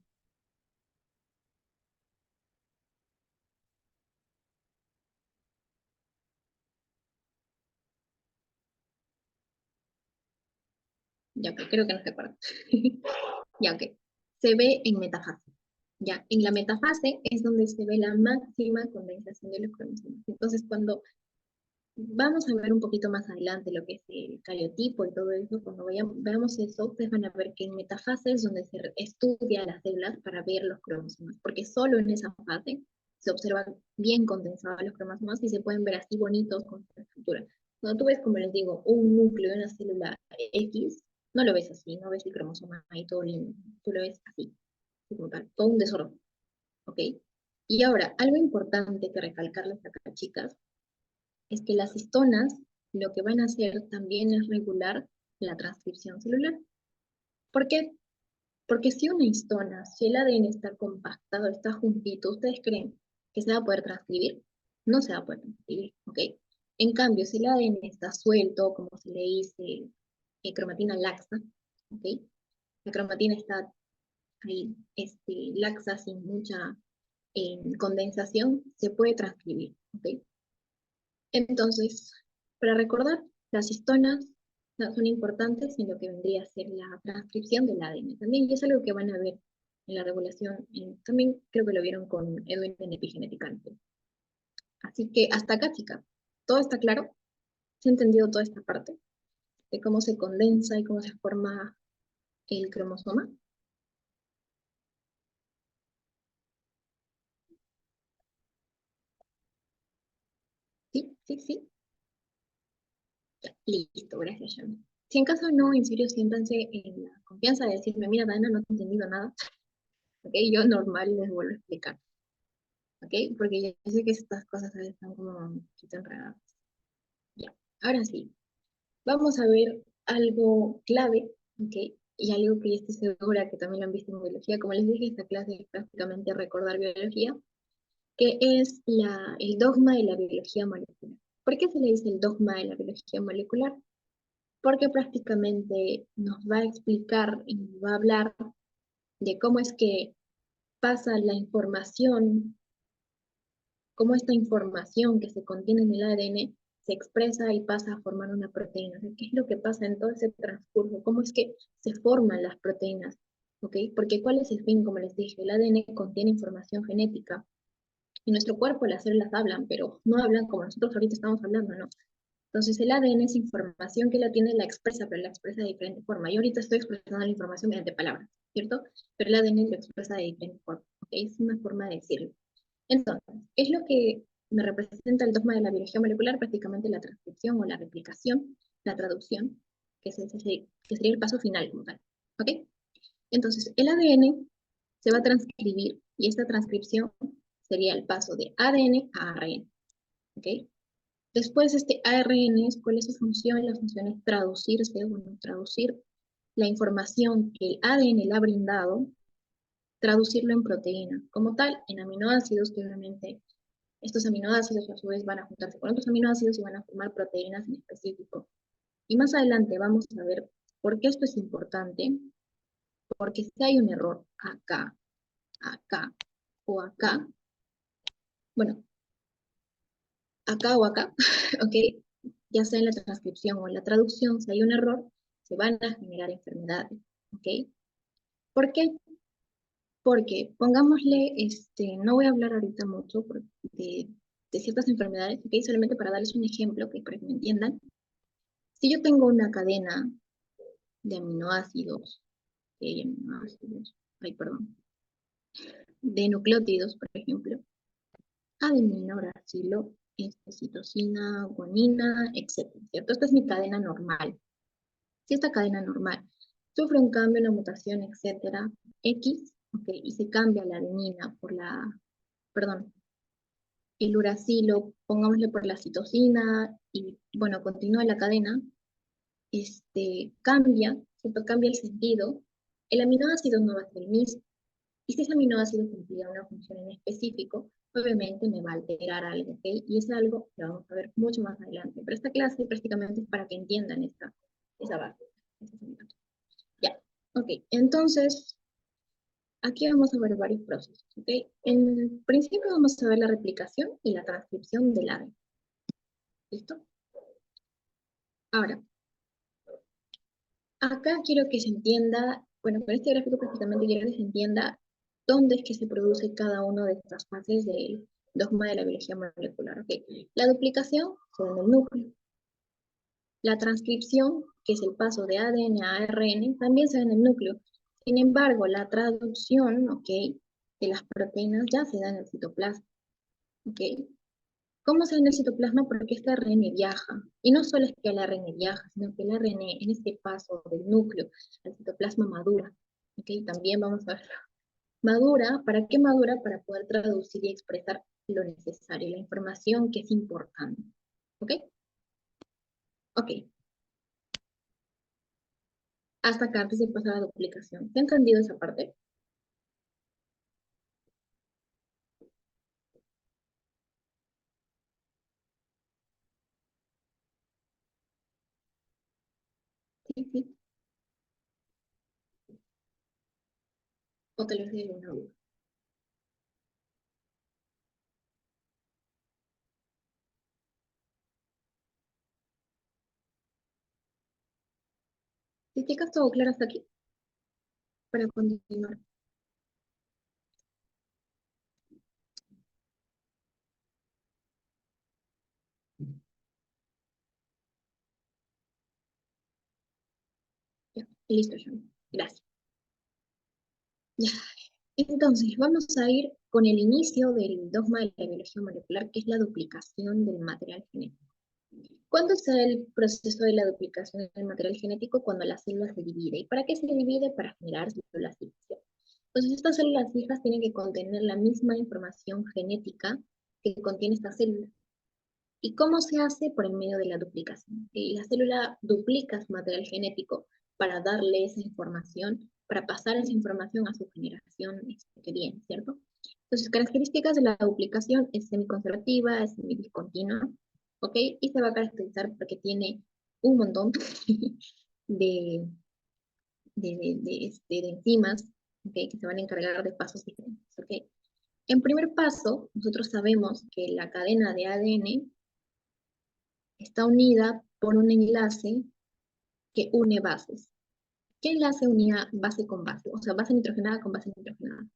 Speaker 1: Ya, ok, creo que no se acuerda. Ya, ok. Se ve en metafase. Ya, en la metafase es donde se ve la máxima condensación de los cromosomas. Entonces, cuando vamos a ver un poquito más adelante lo que es el cariotipo y todo eso, cuando veamos eso, ustedes van a ver que en metafase es donde se estudia las células para ver los cromosomas, porque solo en esa fase se observan bien condensados los cromosomas y se pueden ver así bonitos con su estructura. Cuando tú ves, como les digo, un núcleo de una célula X, no lo ves así, no ves el cromosoma ahí todo lindo, tú lo ves así, como tal, todo un desorden, ¿ok? Y ahora, algo importante que recalcarles acá, chicas, es que las histonas lo que van a hacer también es regular la transcripción celular. ¿Por qué? Porque si una histona, si el ADN está compactado, está juntito, ¿ustedes creen que se va a poder transcribir? No se va a poder transcribir, ¿ok? En cambio, si el ADN está suelto, como se le dice, cromatina laxa, ¿ok? La cromatina está ahí, laxa, sin mucha condensación, se puede transcribir, ¿ok? Entonces, para recordar, las histonas son importantes en lo que vendría a ser la transcripción del ADN también, y es algo que van a ver en la regulación, también creo que lo vieron con Edwin en epigenética. Así que hasta acá, chicas, ¿todo está claro? ¿Se ha entendido toda esta parte de cómo se condensa y cómo se forma el cromosoma? Sí, sí, sí. Ya, listo, gracias, Shami. Si en caso no, en serio, siéntanse en la confianza de decirme, mira, Dana, no te he entendido nada, ¿ok? Yo normal les vuelvo a explicar. ¿Ok? Porque yo sé que estas cosas a veces están como un poquito enredadas. Ya, ahora sí, vamos a ver algo clave, ¿ok? Y algo que yo estoy segura que también lo han visto en biología. Como les dije, esta clase es prácticamente recordar biología, que es el dogma de la biología molecular. ¿Por qué se le dice el dogma de la biología molecular? Porque prácticamente nos va a explicar y nos va a hablar de cómo es que pasa la información, cómo esta información que se contiene en el ADN se expresa y pasa a formar una proteína. O sea, ¿qué es lo que pasa en todo ese transcurso? ¿Cómo es que se forman las proteínas? ¿Ok? Porque ¿cuál es el fin? Como les dije, el ADN contiene información genética. En nuestro cuerpo las células hablan, pero no hablan como nosotros ahorita estamos hablando, ¿no? Entonces el ADN es información que la tiene, la expresa, pero la expresa de diferente forma. Yo ahorita estoy expresando la información mediante palabras, ¿cierto? Pero el ADN lo expresa de diferente forma, ¿ok? Es una forma de decirlo. Entonces, ¿qué es lo que me representa el dogma de la biología molecular? Prácticamente la transcripción o la replicación, la traducción, que sería el paso final como tal, ¿ok? Entonces, el ADN se va a transcribir y esta transcripción sería el paso de ADN a ARN, ¿ok? Después, este ARN, ¿cuál es su función? La función es traducirse, bueno, traducir la información que el ADN le ha brindado, traducirlo en proteína, como tal, en aminoácidos, que obviamente estos aminoácidos a su vez van a juntarse con otros aminoácidos y van a formar proteínas en específico. Y más adelante vamos a ver por qué esto es importante, porque si hay un error acá, acá o acá, bueno, acá o acá, ¿ok? Ya sea en la transcripción o en la traducción, si hay un error, se van a generar enfermedades, ¿ok? ¿Por qué? Porque, pongámosle, no voy a hablar ahorita mucho de ciertas enfermedades, ¿ok? Solamente para darles un ejemplo, que para que me entiendan. Si yo tengo una cadena de aminoácidos, ay, perdón, de nucleótidos, por ejemplo, adenina, uracilo, citosina, guanina, etcétera, ¿cierto? Esta es mi cadena normal. Si esta cadena normal sufre un cambio, una mutación, etcétera, X, ok, y se cambia la adenina por perdón, el uracilo, pongámosle por la citosina, y bueno, continúa la cadena, cambia, ¿cierto? Cambia el sentido, el aminoácido no va a ser el mismo. Y si ese aminoácido cumplía una función en específico, obviamente me va a alterar algo, ¿ok? Y es algo que vamos a ver mucho más adelante. Pero esta clase prácticamente es para que entiendan esa base. Ya, ok. Entonces, aquí vamos a ver varios procesos, ¿ok? En principio vamos a ver la replicación y la transcripción del ADN. ¿Listo? Ahora, acá quiero que se entienda, bueno, con este gráfico prácticamente quiero que se entienda dónde es que se produce cada una de estas fases del dogma de la biología molecular. ¿Ok? La duplicación se da en el núcleo. La transcripción, que es el paso de ADN a ARN, también se da en el núcleo. Sin embargo, la traducción, ¿ok?, de las proteínas ya se da en el citoplasma. ¿Ok? ¿Cómo se da en el citoplasma? Porque este ARN viaja. Y no solo es que el ARN viaja, sino que el ARN en este paso del núcleo al citoplasma madura. ¿Ok? También vamos a ver. Madura, ¿para qué madura? Para poder traducir y expresar lo necesario, la información que es importante. ¿Ok? Ok. Hasta acá antes de pasar a la duplicación. ¿Te ha entendido esa parte? Sí, sí. O tal vez hay alguna duda. Si chicas, todo claro hasta aquí, para continuar. Ya, listo, John. Gracias. Ya. Entonces, vamos a ir con el inicio del dogma de la biología molecular, que es la duplicación del material genético. ¿Cuándo se da el proceso de la duplicación del material genético? Cuando la célula se divide. ¿Y para qué se divide? Para generar células hijas. Entonces, estas células hijas tienen que contener la misma información genética que contiene esta célula. ¿Y cómo se hace? Por el medio de la duplicación. La célula duplica su material genético para darle esa información, para pasar esa información a su generación que viene, ¿cierto? Entonces, características de la duplicación es semiconservativa, es semidiscontinua, ¿ok? Y se va a caracterizar porque tiene un montón de, de enzimas ¿ok? Que se van a encargar de pasos diferentes, ¿ok? En primer paso, nosotros sabemos que la cadena de ADN está unida por un enlace que une bases. ¿Qué enlace unía base con base? O sea, base nitrogenada con base nitrogenada.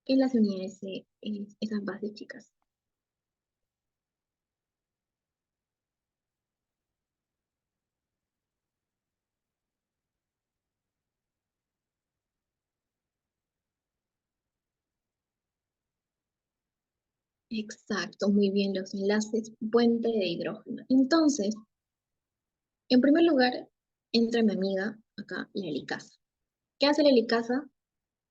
Speaker 1: ¿Qué enlace unía esas bases, chicas? Exacto, muy bien, los enlaces puente de hidrógeno. Entonces, en primer lugar, entra mi amiga acá, la helicasa. ¿Qué hace la helicasa?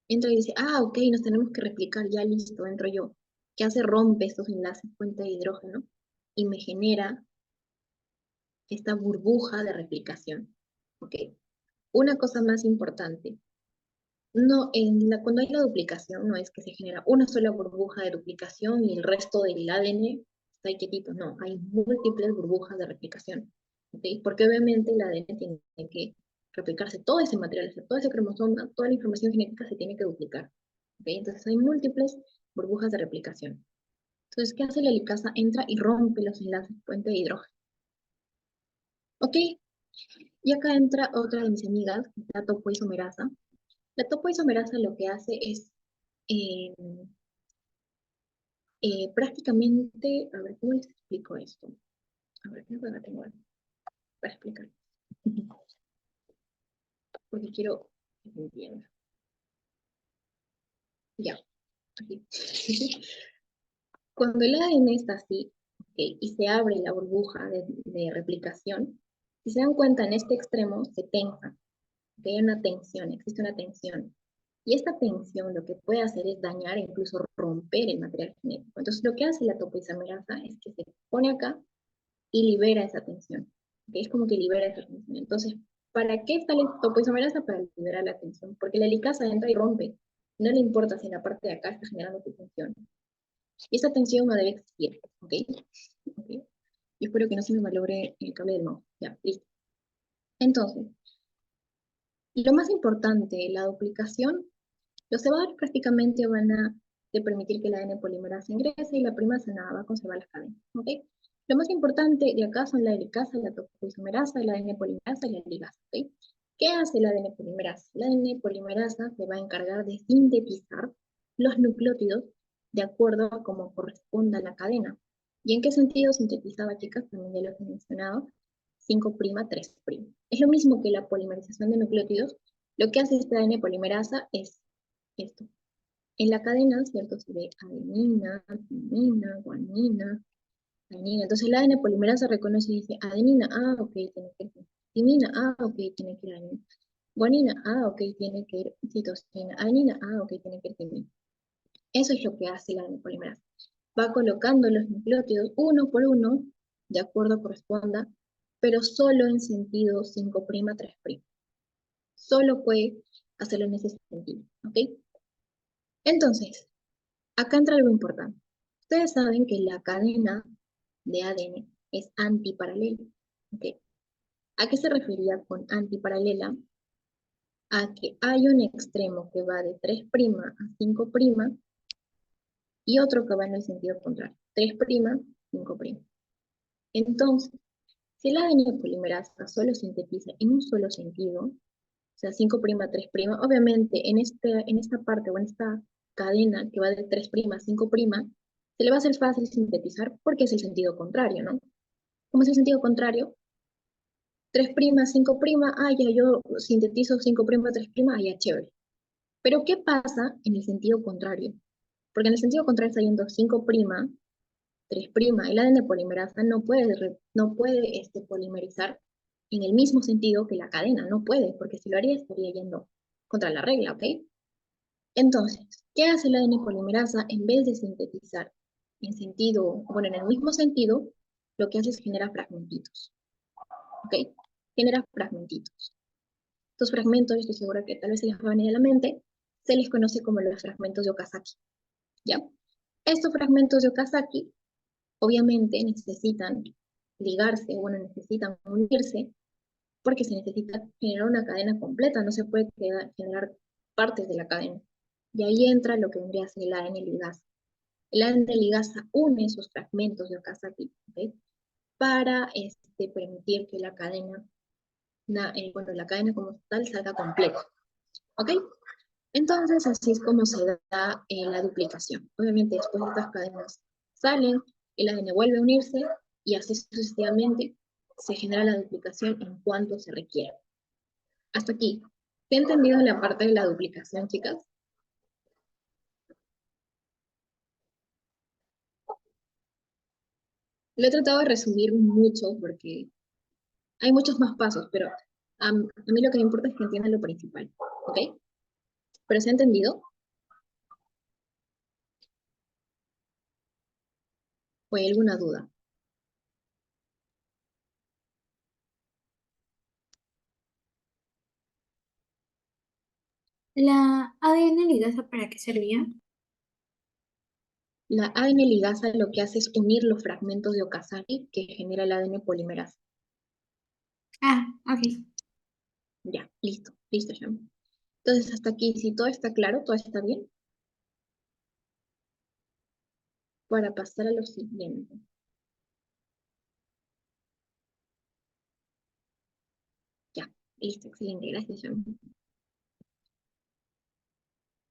Speaker 1: Entra y dice, ah, ok, nos tenemos que replicar, ya listo, entro yo. ¿Qué hace? Rompe estos enlaces puente de hidrógeno y me genera esta burbuja de replicación. ¿Ok? Una cosa más importante, no, cuando hay la duplicación, no es que se genera una sola burbuja de duplicación y el resto del ADN está ahí quietito, no, hay múltiples burbujas de replicación, ¿ok? Porque obviamente el ADN tiene que replicarse, todo ese material, o sea, todo ese cromosoma, toda la información genética se tiene que duplicar, ¿ok? Entonces hay múltiples burbujas de replicación. Entonces, ¿qué hace la helicasa? Entra y rompe los enlaces puente de hidrógeno, ¿ok? Y acá entra otra de mis amigas, la topoisomerasa. La topoisomerasa lo que hace es eh, prácticamente, a ver, ¿cómo les explico esto? A ver, creo que acá tengo algo para explicar, porque quiero que se entienda. Ya, aquí. Cuando el ADN está así, ok, y se abre la burbuja de replicación, si se dan cuenta, en este extremo se tensa, que hay una tensión, existe una tensión. Y esta tensión lo que puede hacer es dañar e incluso romper el material genético. Entonces, lo que hace la topoisomerasa es que se pone acá y libera esa tensión. ¿Okay? Es como que libera esa tensión. Entonces, ¿para qué está la topoisomerasa? Para liberar la tensión. Porque la helicasa entra y rompe. No le importa si en la parte de acá está generando tensión. Y esa tensión no debe existir. ¿Ok? ¿Okay? Y espero que no se me malogre el cable del mouse. Ya, listo. Entonces, lo más importante, la duplicación, los cebadores prácticamente van a permitir que la ADN polimerasa ingrese y la primasa nada va a conservar las cadenas. ¿Ok? Lo más importante de acá son la helicasa, la topoisomerasa, la ADN polimerasa y la ligasa. ¿Ok? ¿Qué hace la ADN polimerasa? La ADN polimerasa se va a encargar de sintetizar los nucleótidos de acuerdo a cómo corresponda a la cadena. ¿Y en qué sentido sintetizaba, chicas? También ya lo he mencionado. 5', 3'. Es lo mismo que la polimerización de nucleótidos. Lo que hace esta ADN polimerasa es esto. En la cadena, ¿cierto? Se ve adenina, timina, guanina, adenina. Entonces la ADN polimerasa reconoce y dice adenina, ah, ok, tiene que ir timina, ah, ok, tiene que ir adenina. Guanina, ah, ok, tiene que ir citosina. Adenina, ah, ok, tiene que ir timina. Eso es lo que hace la ADN polimerasa. Va colocando los nucleótidos uno por uno, de acuerdo a corresponda, pero solo en sentido 5', 3'. Solo puede hacerlo en ese sentido, ¿ok? Entonces, acá entra algo importante. Ustedes saben que la cadena de ADN es antiparalela. ¿Ok? ¿A qué se refería con antiparalela? A que hay un extremo que va de 3' a 5' y otro que va en el sentido contrario. 3', 5'. Entonces, si el ADN polimerasa solo sintetiza en un solo sentido, o sea, 5', 3', obviamente en esta parte o en esta cadena que va de 3' a 5', se le va a hacer fácil sintetizar porque es el sentido contrario, ¿no? ¿Cómo es el sentido contrario? 3', 5', ah, ya yo sintetizo 5', 3', ah, ya chévere. Pero ¿qué pasa en el sentido contrario? Porque en el sentido contrario está yendo 5', 3', el ADN polimerasa no puede polimerizar en el mismo sentido que la cadena, no puede, porque si lo haría estaría yendo contra la regla, ¿ok? Entonces, ¿qué hace la ADN polimerasa? En vez de sintetizar en sentido, bueno, en el mismo sentido, lo que hace es generar fragmentitos, ¿ok? Genera fragmentitos. Estos fragmentos, estoy segura que tal vez se les va a venir a la mente, se les conoce como los fragmentos de Okazaki, ¿ya? Estos fragmentos de Okazaki, obviamente, necesitan ligarse, bueno, necesitan unirse, porque se necesita generar una cadena completa, no se puede generar partes de la cadena. Y ahí entra lo que vendría a ser el ADN ligasa. El ADN ligasa une esos fragmentos de Okazaki, ¿ok? Para permitir que la cadena, bueno, la cadena como tal salga completa, ¿ok? Entonces, así es como se da la duplicación. Obviamente, después de estas cadenas salen, el ADN vuelve a unirse y así sucesivamente se genera la duplicación en cuanto se requiera. Hasta aquí. ¿Se ha entendido la parte de la duplicación, chicas? Lo he tratado de resumir mucho porque hay muchos más pasos, pero a mí lo que me importa es que entiendan lo principal, ¿ok? ¿Pero se ha entendido? ¿O hay alguna duda?
Speaker 2: ¿La ADN ligasa para qué servía?
Speaker 1: La ADN ligasa lo que hace es unir los fragmentos de Okazaki que genera el ADN polimerasa.
Speaker 2: Ah, ok.
Speaker 1: Ya, listo, listo, ya. Entonces, hasta aquí, si todo está claro, todo está bien, para pasar a lo siguiente. Ya, listo, excelente, gracias, Jan.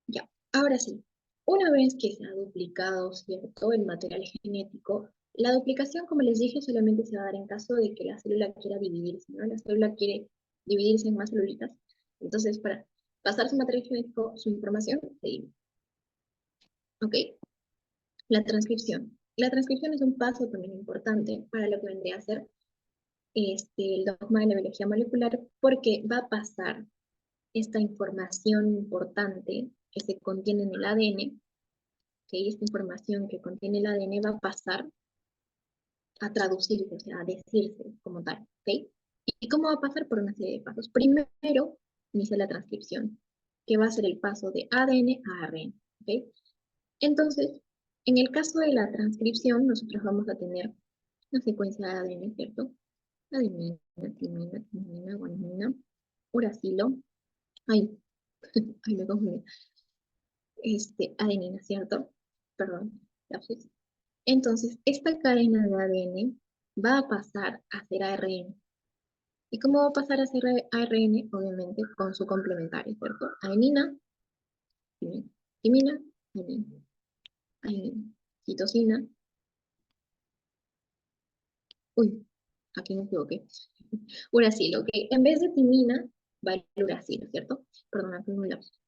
Speaker 1: Ya, ahora sí, una vez que se ha duplicado, ¿cierto?, el material genético, la duplicación, como les dije, solamente se va a dar en caso de que la célula quiera dividirse, ¿no? La célula quiere dividirse en más celulitas. Entonces, para pasar su material genético, su información, se divide. ¿Ok? La transcripción. La transcripción es un paso también importante para lo que vendría a ser el dogma de la biología molecular, porque va a pasar esta información importante que se contiene en el ADN, que esta información que contiene el ADN va a pasar a traducirse, o sea, a decirse como tal, ¿ok? ¿Y cómo va a pasar? Por una serie de pasos. Primero, inicia la transcripción, que va a ser el paso de ADN a ARN, ¿ok? Entonces, en el caso de la transcripción, nosotros vamos a tener una secuencia de ADN, ¿cierto? Adenina, timina, timina, guanina, uracilo, ay, ay, me confundí, adenina, ¿cierto? Perdón, lapsus. Entonces, esta cadena de ADN va a pasar a ser ARN. ¿Y cómo va a pasar a ser ARN? Obviamente con su complementario, ¿cierto? Adenina, timina, timina, adenina, adenina, citosina, uy, aquí me equivoqué, uracilo, que en vez de timina va el uracilo, ¿cierto? Perdón, aquí un lapsus.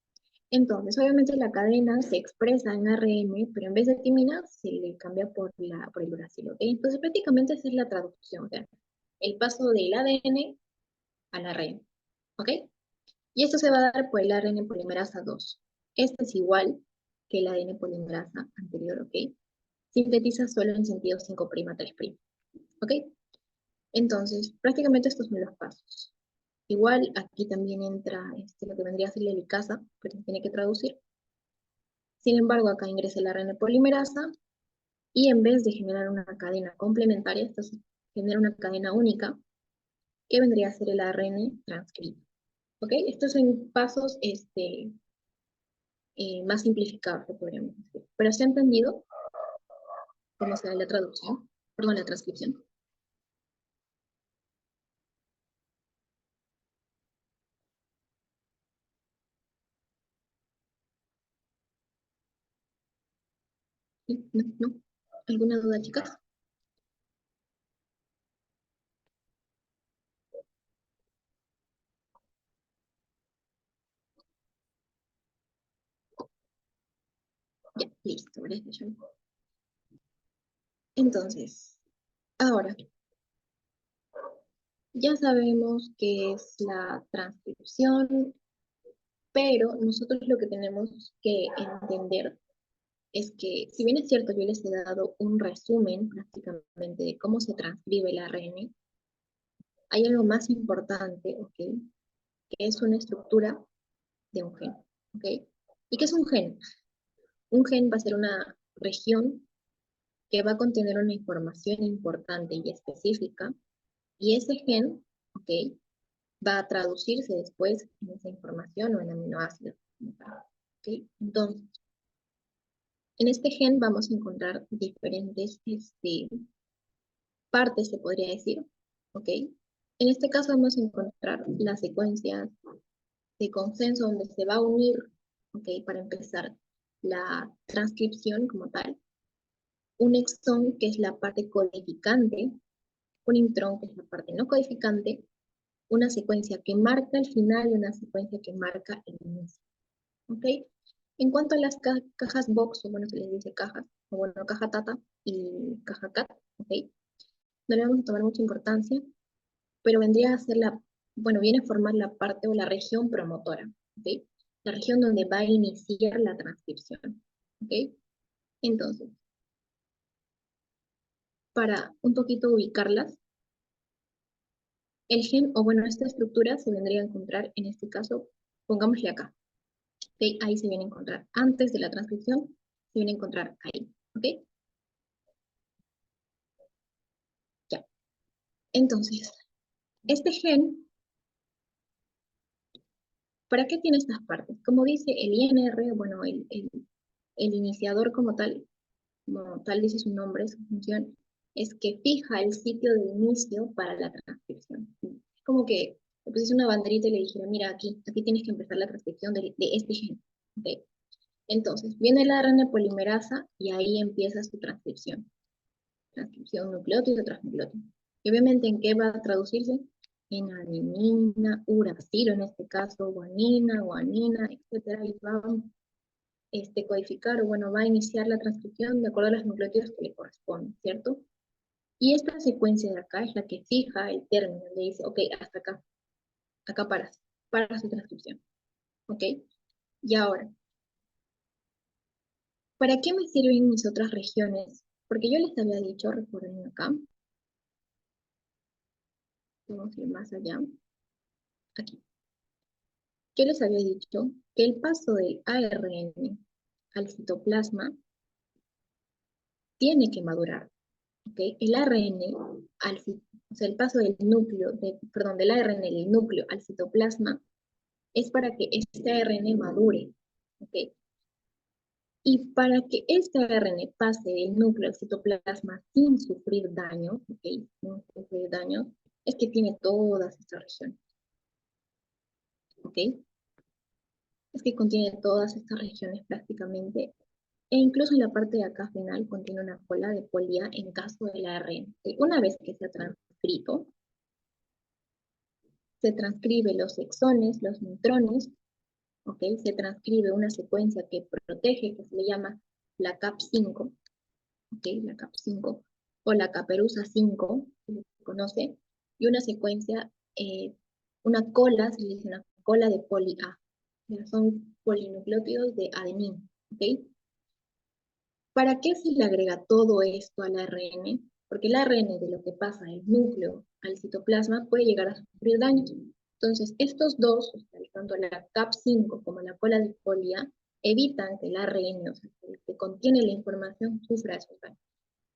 Speaker 1: Entonces, obviamente la cadena se expresa en ARN, pero en vez de timina se le cambia por el uracilo, ¿ok? Entonces, prácticamente esa es la traducción, o sea, el paso del ADN al ARN, ¿ok? Y esto se va a dar por el ARN polimerasa 2. Este es igual que el ADN polimerasa anterior, ¿ok? Sintetiza solo en sentido 5' 3', ¿ok? Entonces, prácticamente estos son los pasos. Igual aquí también entra lo que vendría a ser la helicasa, que se tiene que traducir. Sin embargo, acá ingresa el ARN polimerasa y en vez de generar una cadena complementaria, esto genera una cadena única que vendría a ser el ARN transcrito. ¿Ok? Estos son pasos más simplificados, que podríamos decir. Pero se ha entendido cómo se da la traducción, perdón, la transcripción. ¿Sí? ¿No? ¿No? ¿Alguna duda, chicas? Ya, listo, gracias, John. Entonces, ahora, ya sabemos qué es la transcripción, pero nosotros lo que tenemos que entender es que, si bien es cierto, yo les he dado un resumen prácticamente de cómo se transcribe el ARN, hay algo más importante, ¿ok? Que es una estructura de un gen, ¿ok? ¿Y qué es un gen? Un gen va a ser una región que va a contener una información importante y específica, y ese gen, ¿ok? Va a traducirse después en esa información o en aminoácidos. ¿Ok? Entonces, en este gen vamos a encontrar diferentes partes, se podría decir, ¿ok? En este caso vamos a encontrar las secuencias de consenso donde se va a unir, ¿ok? Para empezar, la transcripción como tal, un exón, que es la parte codificante, un intrón, que es la parte no codificante, una secuencia que marca el final y una secuencia que marca el inicio, ¿ok? En cuanto a las cajas box, o bueno, se les dice cajas, o bueno, caja tata y caja cat, ¿ok? No le vamos a tomar mucha importancia, pero vendría a ser bueno, viene a formar la parte o la región promotora, ¿ok? La región donde va a iniciar la transcripción, ¿ok? Entonces, para un poquito ubicarlas, el gen, o bueno, esta estructura se vendría a encontrar, en este caso, pongámosle acá, ¿ok? Ahí se viene a encontrar, antes de la transcripción, se viene a encontrar ahí, ¿ok? Ya. Entonces, este gen, ¿para qué tiene estas partes? Como dice el INR, bueno, el iniciador como tal dice su nombre, su función, es que fija el sitio de inicio para la transcripción. Es como que le pusiese una banderita y le dijera, mira, aquí tienes que empezar la transcripción de este gen. ¿Okay? Entonces, viene la RNA polimerasa y ahí empieza su transcripción. Transcripción nucleótido tras nucleótido. Y obviamente, ¿en qué va a traducirse? En adenina, uracilo en este caso, guanina, etcétera, y va codificar, o bueno, va a iniciar la transcripción de acuerdo a los nucleótidos que le corresponden, ¿cierto? Y esta secuencia de acá es la que fija el término, le dice, ok, hasta acá, acá para su transcripción, ¿ok? Y ahora, ¿para qué me sirven mis otras regiones? Porque yo les había dicho, recuerden acá, vamos a ir más allá, aquí. Yo les había dicho que el paso del ARN al citoplasma tiene que madurar, ¿ok? El ARN, o sea, el paso del núcleo, perdón, del ARN del núcleo al citoplasma es para que este ARN madure, ¿ok? Y para que este ARN pase del núcleo al citoplasma sin sufrir daño, ¿ok? Sin sufrir daño, es que tiene todas estas regiones, ¿ok? Es que contiene todas estas regiones prácticamente, e incluso en la parte de acá final contiene una cola de polía en caso del ARN. Una vez que se ha transcrito, se transcribe los exones, los neutrones, ¿ok? Se transcribe una secuencia que protege, que se le llama la CAP5, ¿ok? La CAP5, o la caperuza 5, se conoce, y una secuencia, una cola, se le dice una cola de poli A. O sea, son polinucleótidos de adenina, ¿ok? ¿Para qué se le agrega todo esto al ARN? Porque el ARN de lo que pasa del núcleo al citoplasma puede llegar a sufrir daños. Entonces, estos dos, o sea, tanto la CAP5 como la cola de polia, evitan que el ARN, o sea, el que contiene la información, sufra esos daños.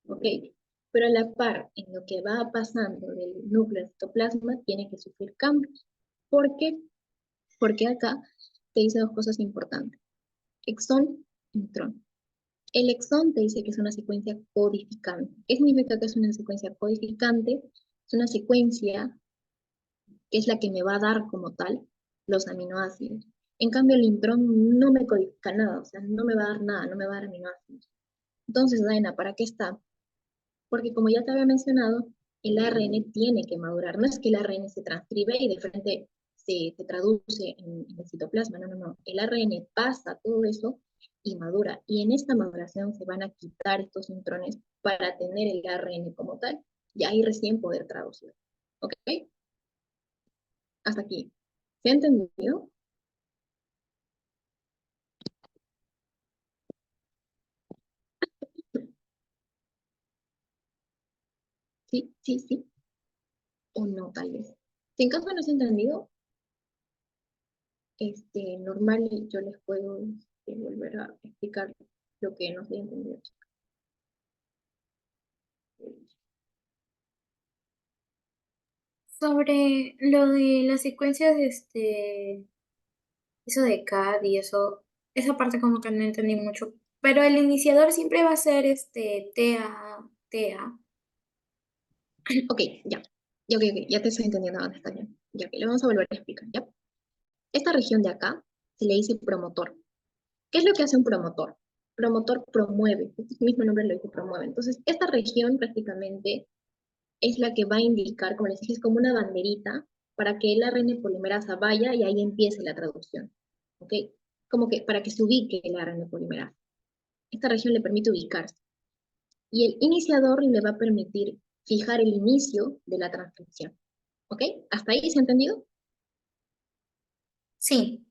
Speaker 1: ¿Ok? Pero a la par, en lo que va pasando del núcleo al citoplasma, tiene que sufrir cambios. ¿Por qué? Porque acá te dice dos cosas importantes. Exón, intrón. El exón te dice que es una secuencia codificante. ¿Qué significa que es una secuencia codificante? Es una secuencia que es la que me va a dar como tal los aminoácidos. En cambio, el intrón no me codifica nada, o sea, no me va a dar nada, no me va a dar aminoácidos. Entonces, Daina, ¿para qué está? Porque como ya te había mencionado, el ARN tiene que madurar. No es que el ARN se transcribe y de frente se traduce en el citoplasma. No, no, no. El ARN pasa todo eso y madura. Y en esta maduración se van a quitar estos intrones para tener el ARN como tal y ahí recién poder traducir. ¿Ok? Hasta aquí. ¿Se ha entendido? Sí, sí, sí. O no, tal vez. Si en caso no se ha entendido, normal yo les puedo volver a explicar lo que no se ha entendido.
Speaker 2: Sobre lo de las secuencias, Eso de CAD y eso, esa parte como que no entendí mucho. Pero el iniciador siempre va a ser TA.
Speaker 1: Ok, ya. Ya, ok, ok, ya te estoy entendiendo dónde está bien. Ya, que le vamos a volver a explicar, ¿ya? Esta región de acá se le dice promotor. ¿Qué es lo que hace un promotor? Promotor promueve, este mismo nombre lo dice promueve. Entonces, esta región prácticamente es la que va a indicar, como les dije, es como una banderita para que el ARN polimerasa vaya y ahí empiece la traducción. ¿Ok? Como que para que se ubique el ARN polimerasa. Esta región le permite ubicarse. Y el iniciador le va a permitir fijar el inicio de la transcripción. ¿Ok? ¿Hasta ahí se ha entendido?
Speaker 2: Sí,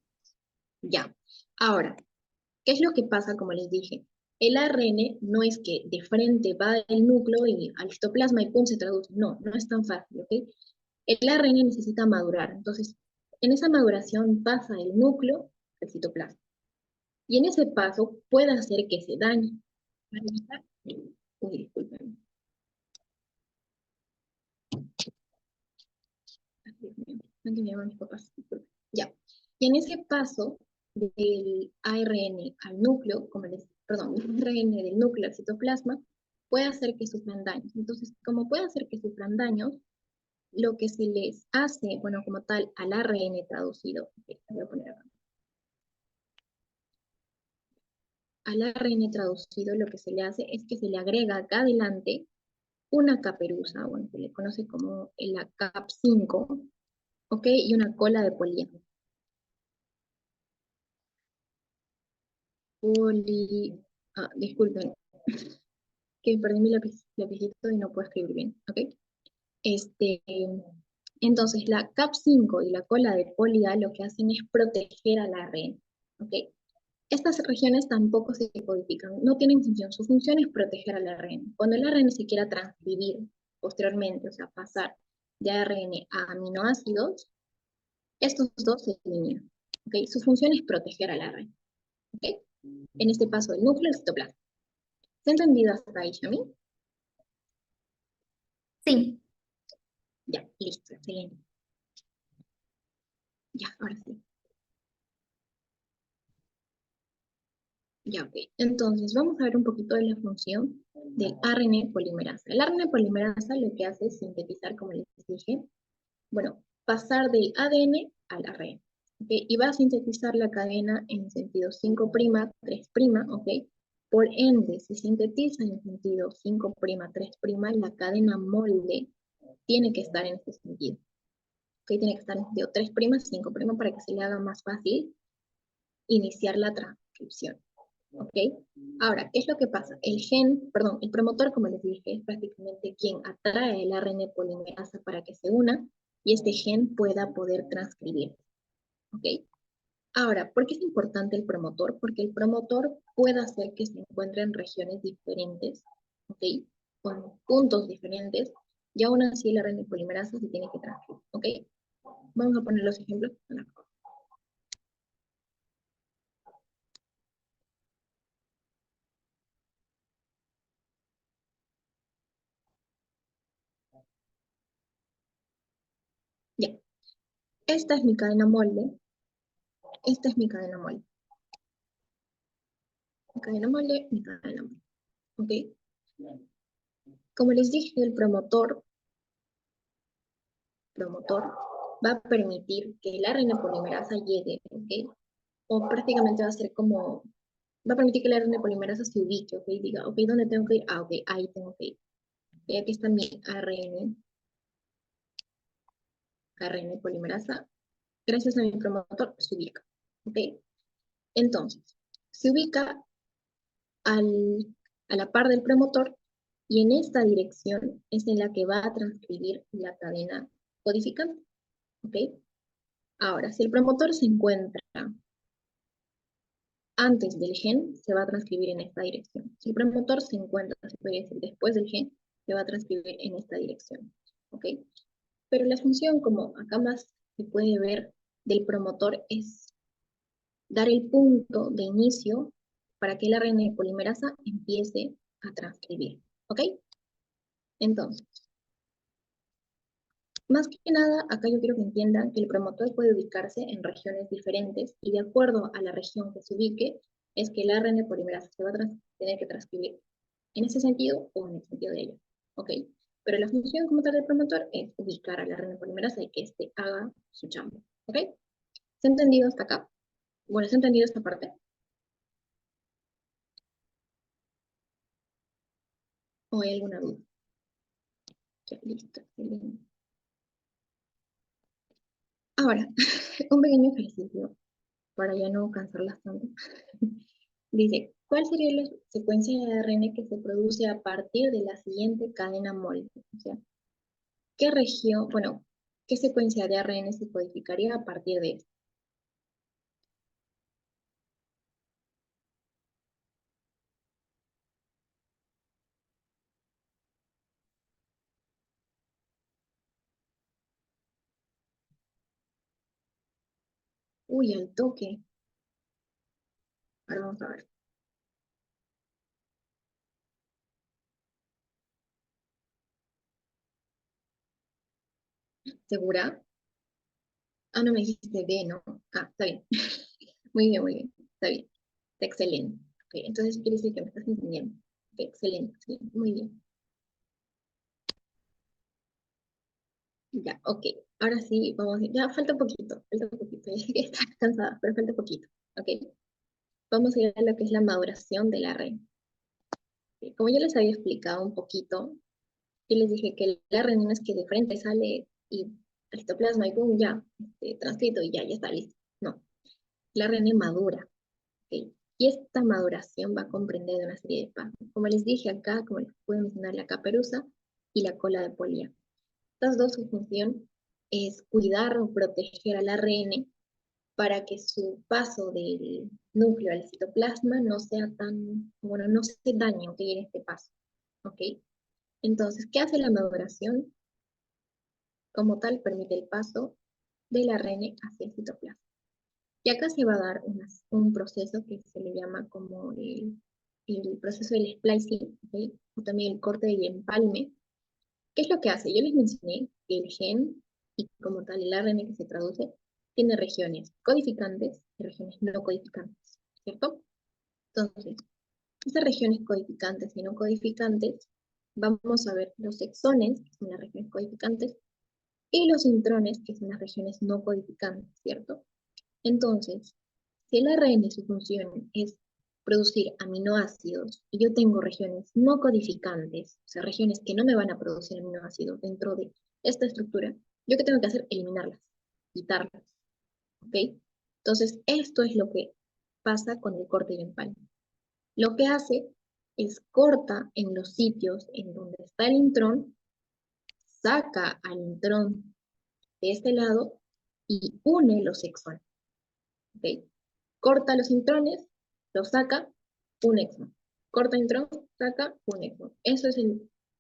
Speaker 1: Ya. Ahora, ¿qué es lo que pasa? Como les dije, el ARN no es que de frente va el núcleo y al citoplasma y pum, se traduce. No, no es tan fácil, ¿ok? El ARN necesita madurar. Entonces, en esa maduración pasa el núcleo al citoplasma. Y en ese paso puede hacer que se dañe. Uy, disculpen. No que me llaman mis papás. Disculpen. Ya. Y en ese paso del ARN al núcleo, como les, perdón, del ARN del núcleo al citoplasma, puede hacer que sufran daños. Entonces, como puede hacer que sufran daños, lo que se les hace, bueno, como tal, al ARN traducido, voy a poner acá, al ARN traducido lo que se le hace es que se le agrega acá adelante una caperuza, bueno, se le conoce como la CAP5, ¿ok? Y una cola de poliamida. Disculpen, que perdí mi lapicito y no puedo escribir bien, ¿ok? Este, entonces, la CAP5 y la cola de polida lo que hacen es proteger a la red, ¿ok? Estas regiones tampoco se codifican, no tienen función. Su función es proteger al ARN. Cuando el ARN se quiera transcribir posteriormente, o sea, pasar de ARN a aminoácidos, estos dos se eliminan. ¿Okay? Su función es proteger al ARN. ¿Okay? En este paso del núcleo al citoplasma. ¿Se ha entendido hasta ahí, Shami?
Speaker 2: sí.
Speaker 1: Ya, listo, excelente. Ya, ahora sí. Ya, ok. Entonces, vamos a ver un poquito de la función del ARN polimerasa. El ARN polimerasa lo que hace es sintetizar, como les dije, bueno, pasar del ADN al ARN. ¿Okay? Y va a sintetizar la cadena en sentido 5', 3', ¿ok? Por ende, si sintetiza en sentido 5', 3', la cadena molde tiene que estar en este sentido. ¿Ok? Tiene que estar en sentido 3', 5' para que se le haga más fácil iniciar la transcripción. ¿Ok? Ahora, ¿qué es lo que pasa? El gen, perdón, el promotor, como les dije, es prácticamente quien atrae el ARN polimerasa para que se una y este gen pueda poder transcribir. ¿Ok? Ahora, ¿por qué es importante el promotor? Porque el promotor puede hacer que se encuentren regiones diferentes, ¿ok? Con puntos diferentes, y aún así el ARN polimerasa se tiene que transcribir, ¿ok? Vamos a poner los ejemplos. Ya, esta es mi cadena molde, esta es mi cadena molde. Mi cadena molde, mi cadena molde, ¿ok? Como les dije, el promotor va a permitir que la RNA polimerasa llegue, ¿ok? O prácticamente va a ser como, va a permitir que la RNA polimerasa se ubique, ¿ok? Diga, ¿ok? ¿Dónde tengo que ir? Ah, ok, ahí tengo que ir. Y aquí está mi ARN polimerasa. Gracias a mi promotor se ubica, ¿ok? Entonces, se ubica al, a la par del promotor y en esta dirección es en la que va a transcribir la cadena codificante, ¿ok? Ahora, si el promotor se encuentra antes del gen, se va a transcribir en esta dirección. Si el promotor se encuentra, se puede decir, después del gen, se va a transcribir en esta dirección. ¿Ok? Pero la función, como acá más se puede ver, del promotor es dar el punto de inicio para que la RNA polimerasa empiece a transcribir. ¿Ok? Entonces, Más que nada, acá yo quiero que entiendan que el promotor puede ubicarse en regiones diferentes y de acuerdo a la región que se ubique, es que el ARN polimerasa se va a tener que transcribir en ese sentido o en el sentido de ello. ¿Ok? Pero la función como tal del promotor es ubicar al ARN polimerasa y que éste haga su chamba. ¿Ok? ¿Se ha entendido hasta acá? Bueno, ¿se ha entendido esta parte? ¿O hay alguna duda? Ya, listo. Excelente. Ahora, un pequeño ejercicio para ya no cansarlas tanto. Dice, ¿cuál sería la secuencia de ARN que se produce a partir de la siguiente cadena molde? O sea, ¿qué región, bueno, qué secuencia de ARN se codificaría a partir de esto? Uy, al toque. Ahora vamos a ver. ¿Segura? Ah, no me dijiste D, ¿no? Ah, está bien. Muy bien, muy bien. Está bien. Está excelente. Ok, entonces quiere decir que me estás entendiendo. Ok, excelente, excelente. Muy bien. Ya, ok. Ahora sí, vamos a ir. Ya, falta poquito, falta poquito. Ya sé que estás cansada, pero falta poquito. Ok. Vamos a ir a lo que es la maduración de la red. Como ya les había explicado un poquito, yo les dije que el ARN no es que de frente sale y el citoplasma y boom, ya, transcrito y ya está listo. No, el ARN madura. ¿Ok? Y esta maduración va a comprender de una serie de pasos. Como les dije acá, como les pude mencionar, la caperuza y la cola de polía. Estas dos, su función es cuidar o proteger al ARN para que su paso del núcleo al citoplasma no sea tan, bueno, no se dañe, ¿ok? En este paso, ¿ok? Entonces, ¿qué hace la maduración? Como tal, permite el paso del ARN hacia el citoplasma. Y acá se va a dar un proceso que se le llama como el proceso del splicing, ¿ok? O también el corte y empalme. ¿Qué es lo que hace? Yo les mencioné que el gen y como tal el ARN que se traduce tiene regiones codificantes y regiones no codificantes, ¿cierto? Entonces, estas regiones codificantes y no codificantes, vamos a ver los exones, que son las regiones codificantes, y los intrones, que son las regiones no codificantes, ¿cierto? Entonces, si el ARN su función es producir aminoácidos y yo tengo regiones no codificantes, o sea, regiones que no me van a producir aminoácidos dentro de esta estructura, ¿yo qué tengo que hacer? Eliminarlas, quitarlas, ¿ok? Entonces, esto es lo que pasa con el corte y empalme. Lo que hace es corta en los sitios en donde está el intrón, saca al intrón de este lado y une los exones. ¿Ok? Corta los intrones, los saca, un exón. Corta intrón, saca, un exón. Eso es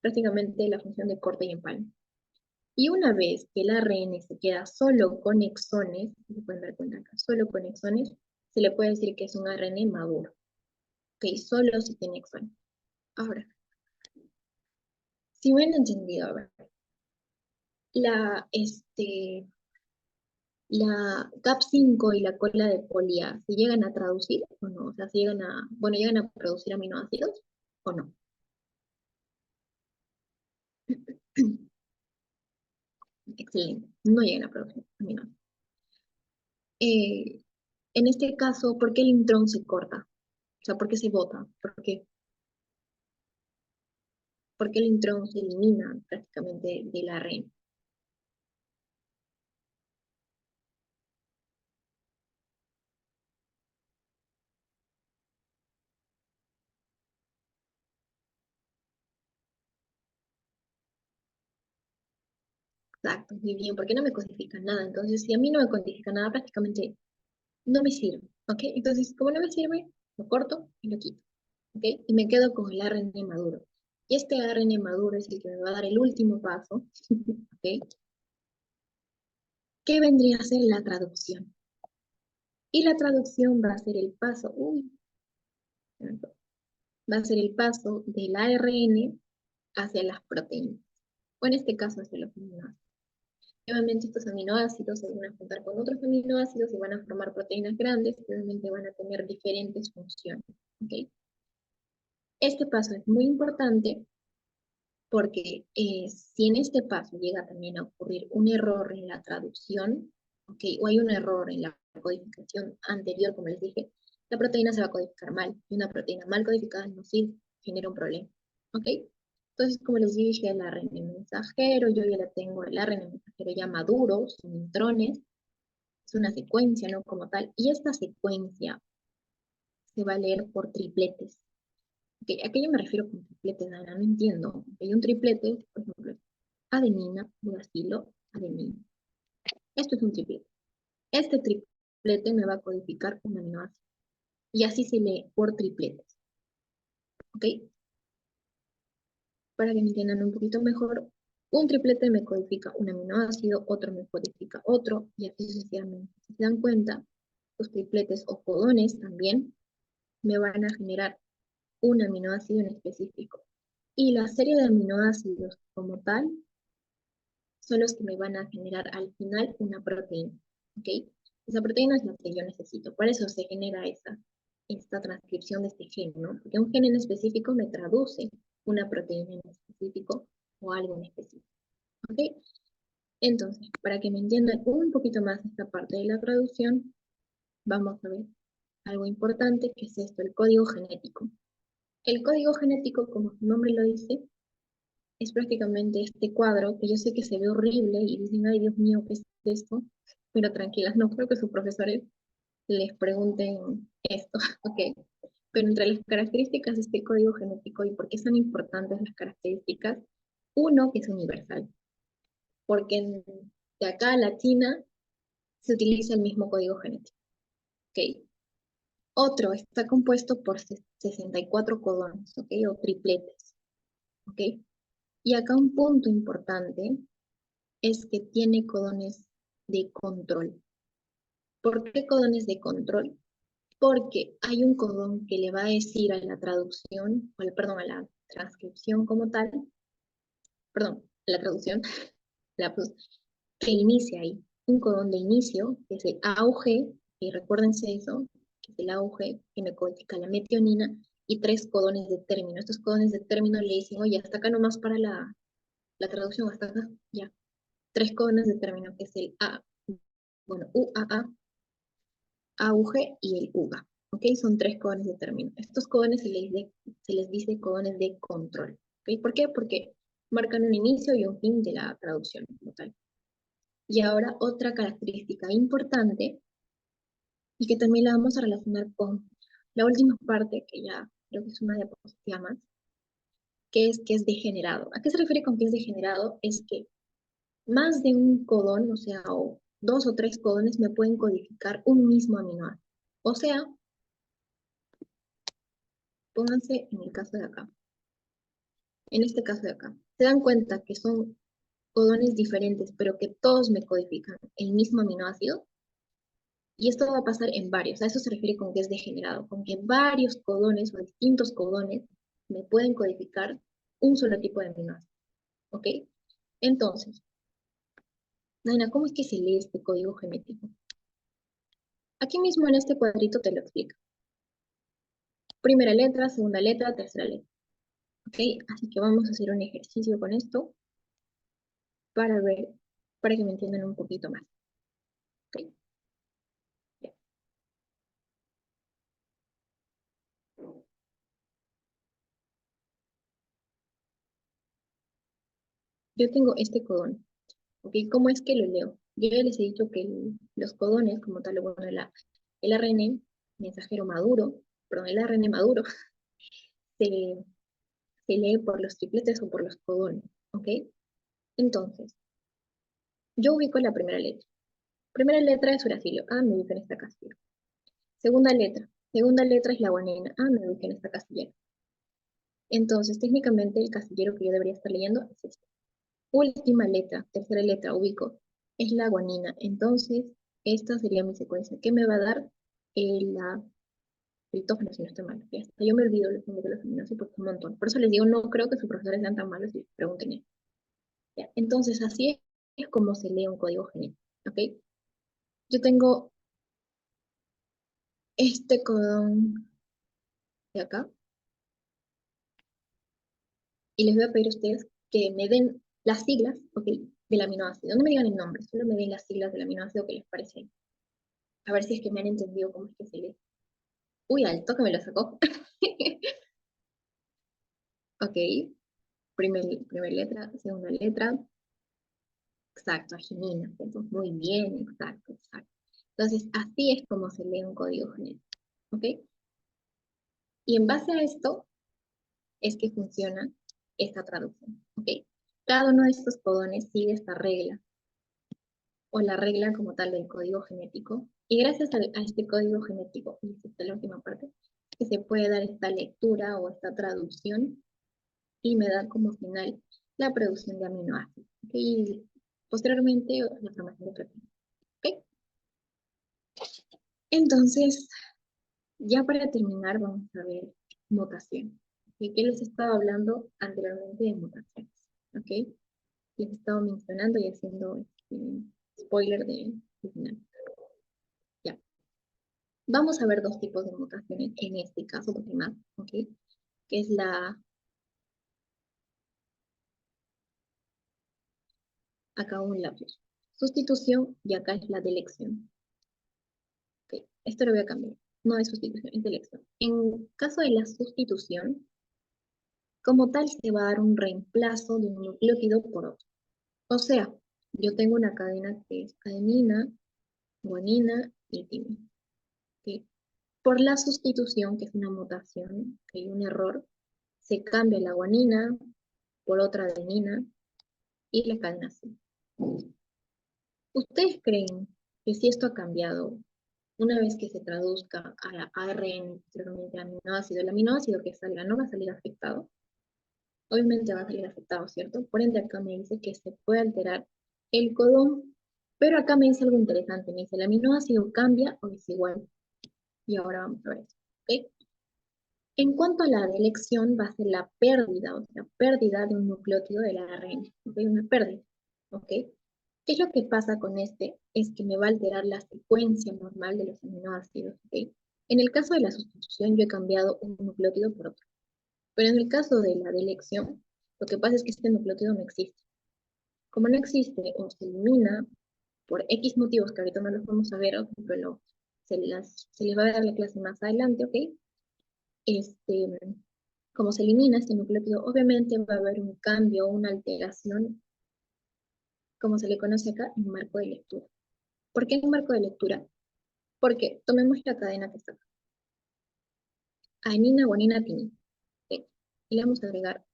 Speaker 1: prácticamente la función de corte y empalme. Y una vez que el ARN se queda solo con exones, se pueden dar cuenta acá, solo con exones, se le puede decir que es un ARN maduro. ¿Ok? Solo si tiene exones. Ahora, si me han entendido, a ver, la, la CAP5 y la cola de polía, ¿se llegan a traducir o no? O sea, ¿se llegan a, bueno, llegan a producir aminoácidos o no? Excelente, no llegan a producir aminoácidos. Eh, en este caso, ¿por qué el intrón se corta? O sea, ¿por qué se bota? ¿Por qué el intrón se elimina prácticamente de la red? Exacto, muy bien, ¿por qué no me codifica nada? Entonces, si a mí no me codifica nada, prácticamente no me sirve, ¿ok? Entonces, como no me sirve, lo corto y lo quito, ¿ok? Y me quedo con el ARN maduro. Y este ARN maduro es el que me va a dar el último paso, ¿ok? Que vendría a ser la traducción. Y la traducción va a ser el paso, uy, va a ser el paso del ARN hacia las proteínas, o en este caso hacia los aminoácidos. Obviamente estos aminoácidos se van a juntar con otros aminoácidos y van a formar proteínas grandes que obviamente van a tener diferentes funciones. ¿Ok? Este paso es muy importante porque si en este paso llega también a ocurrir un error en la traducción, ¿ok? O hay un error en la codificación anterior, como les dije, la proteína se va a codificar mal. Y una proteína mal codificada no sirve, genera un problema. ¿Ok? Entonces, como les dije, el ARN mensajero, yo ya la tengo el ARN mensajero ya maduro, son intrones, es una secuencia, ¿no? Como tal. Y esta secuencia se va a leer por tripletes. Okay, ¿a qué yo me refiero con tripletes, Ana? No entiendo. Hay un triplete, por ejemplo, adenina, uracilo, adenina. Esto es un triplete. Este triplete me va a codificar un aminoácido. Y así se lee por tripletes. ¿Ok? Para que me entiendan un poquito mejor, un triplete me codifica un aminoácido, otro me codifica otro, y así sucesivamente. Si se dan cuenta, los tripletes o codones también me van a generar un aminoácido en específico. Y la serie de aminoácidos como tal son los que me van a generar al final una proteína. ¿Ok? Esa proteína es la que yo necesito. Por eso se genera esta transcripción de este gen, ¿no? Porque un gen en específico me traduce una proteína en específico o algo en específico. ¿Ok? Entonces, para que me entiendan un poquito más esta parte de la traducción, vamos a ver algo importante que es esto, el código genético. El código genético, como su nombre lo dice, es prácticamente este cuadro que yo sé que se ve horrible y dicen, ay Dios mío, ¿qué es esto? Pero tranquilas, no creo que sus profesores les pregunten esto, ¿ok? Pero entre las características de este código genético y por qué son importantes las características, uno que es universal, porque de acá a la China se utiliza el mismo código genético, ¿ok? Otro está compuesto por 64 codones, ¿ok? O tripletes, ¿ok? Y acá un punto importante es que tiene codones de control. ¿Por qué codones de control? Porque hay un codón que le va a decir a la traducción, perdón, a la transcripción como tal, perdón, la traducción, que inicia ahí. Un codón de inicio, que es el auge, y recuérdense eso, que es el auge, que me codifica la metionina, y tres codones de término. Estos codones de término le dicen, oye, hasta acá nomás para la traducción, hasta acá, ya. Tres codones de término, que es el A, bueno, UAA, auge y el UGA. ¿Ok? Son tres codones de término. Estos codones se les dice codones de control. ¿Ok? ¿Por qué? Porque marcan un inicio y un fin de la traducción como tal. Y ahora otra característica importante y que también la vamos a relacionar con la última parte, que ya creo que es una diapositiva más, que es degenerado. ¿A qué se refiere con que es degenerado? Es que más de un codón, o sea, o dos o tres codones me pueden codificar un mismo aminoácido. O sea, pónganse en el caso de acá. En este caso de acá. Se dan cuenta que son codones diferentes, pero que todos me codifican el mismo aminoácido. Y esto va a pasar en varios. A eso se refiere con que es degenerado, con que varios codones o distintos codones me pueden codificar un solo tipo de aminoácido. ¿Ok? Entonces, Naina, ¿cómo es que se lee este código genético? Aquí mismo en este cuadrito te lo explico. Primera letra, segunda letra, tercera letra. ¿Ok? Así que vamos a hacer un ejercicio con esto para ver, para que me entiendan un poquito más. ¿Ok? Ya. Yo tengo este codón. ¿Ok? ¿Cómo es que lo leo? Yo ya les he dicho que los codones, como tal, bueno, el ARN mensajero maduro, perdón, el ARN maduro, se, se lee por los tripletes o por los codones. ¿Ok? Entonces, yo ubico la primera letra. Primera letra es uracilo. Ah, me ubico en esta casilla. Segunda letra. Segunda letra es la guanina. Ah, me ubico en esta casilla. Entonces, técnicamente el casillero que yo debería estar leyendo es este. Última letra, tercera letra, ubico, es la guanina. Entonces, esta sería mi secuencia. ¿Qué me va a dar? La glitógeno, si no estoy mal. Ya está. Yo me olvido los nombres de los aminoácidos porque es un montón. Por eso les digo, no creo que sus profesores sean tan malos y pregunten eso. Ya. Entonces, así es como se lee un código genético, ¿ok? Yo tengo este codón de acá y les voy a pedir a ustedes que me den las siglas, ¿ok? Del aminoácido. No me digan el nombre, solo me den las siglas del aminoácido que les parece. A ver si es que me han entendido cómo es que se lee. Uy, al toque me lo sacó. Ok, primer letra, segunda letra. Exacto, arginina. Entonces, muy bien, exacto, exacto. Entonces, así es como se lee un código genético. ¿Ok? Y en base a esto es que funciona esta traducción. ¿Ok? Cada uno de estos codones sigue esta regla, o la regla como tal del código genético. Y gracias a este código genético, y esta es la última parte, que se puede dar esta lectura o esta traducción y me da como final la producción de aminoácidos. ¿Ok? Y posteriormente la formación de proteínas. ¿Ok? Entonces, ya para terminar, vamos a ver mutación. ¿Ok? ¿Qué les estaba hablando anteriormente de mutaciones? ¿Ok? Les he estado mencionando y haciendo spoiler de final. Ya. Vamos a ver dos tipos de mutaciones en este caso, porque más, ¿ok? Que es acá un lapsus. Sustitución y acá es la delección. ¿Ok? Esto lo voy a cambiar. No es sustitución, es delección. En caso de la sustitución, como tal, se va a dar un reemplazo de un nucleótido por otro. O sea, yo tengo una cadena que es adenina, guanina y timina. ¿Ok? Por la sustitución, que es una mutación, que hay un error, se cambia la guanina por otra adenina y la cadena sigue. ¿Ustedes creen que si esto ha cambiado, una vez que se traduzca a ARN, posteriormente a aminoácido, el aminoácido que salga no va a salir afectado? Obviamente va a salir afectado, ¿cierto? Por ende, acá me dice que se puede alterar el codón, pero acá me dice algo interesante, me dice, ¿el aminoácido cambia o es igual? Y ahora vamos a ver eso, ¿ok? En cuanto a la delección, va a ser la pérdida, o sea, pérdida de un nucleótido del ARN, ¿ok? Una pérdida, ¿ok? ¿Qué es lo que pasa con este? Es que me va a alterar la secuencia normal de los aminoácidos, ¿ok? En el caso de la sustitución, yo he cambiado un nucleótido por otro. Pero en el caso de la delección, lo que pasa es que este nucleótido no existe. Como no existe o se elimina por X motivos que ahorita no los vamos a ver, pero se les va a dar la clase más adelante, ¿ok? Este, como se elimina este nucleótido, obviamente va a haber un cambio, una alteración, como se le conoce acá, en marco de lectura. ¿Por qué en marco de lectura? Porque tomemos la cadena que está acá. Adenina, guanina, timina. ¿Ok? Y le vamos a agregar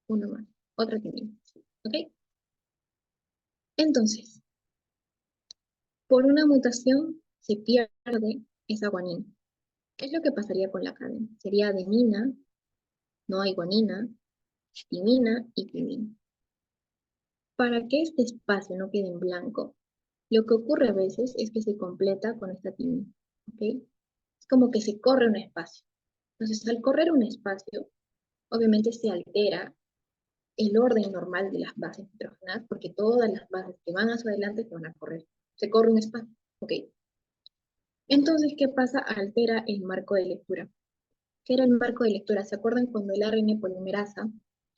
Speaker 1: uno más, otra timina. ¿Ok? Entonces, por una mutación se pierde esa guanina. ¿Qué es lo que pasaría con la cadena? Sería adenina, no hay guanina, timina y timina. Para que este espacio no quede en blanco, lo que ocurre a veces es que se completa con esta timina. ¿Ok? Es como que se corre un espacio. Entonces, al correr un espacio, obviamente se altera el orden normal de las bases nitrogenadas, porque todas las bases que van hacia adelante se van a correr. Se corre un espacio. ¿Ok? Entonces, ¿qué pasa? Altera el marco de lectura. ¿Qué era el marco de lectura? ¿Se acuerdan cuando el ARN polimerasa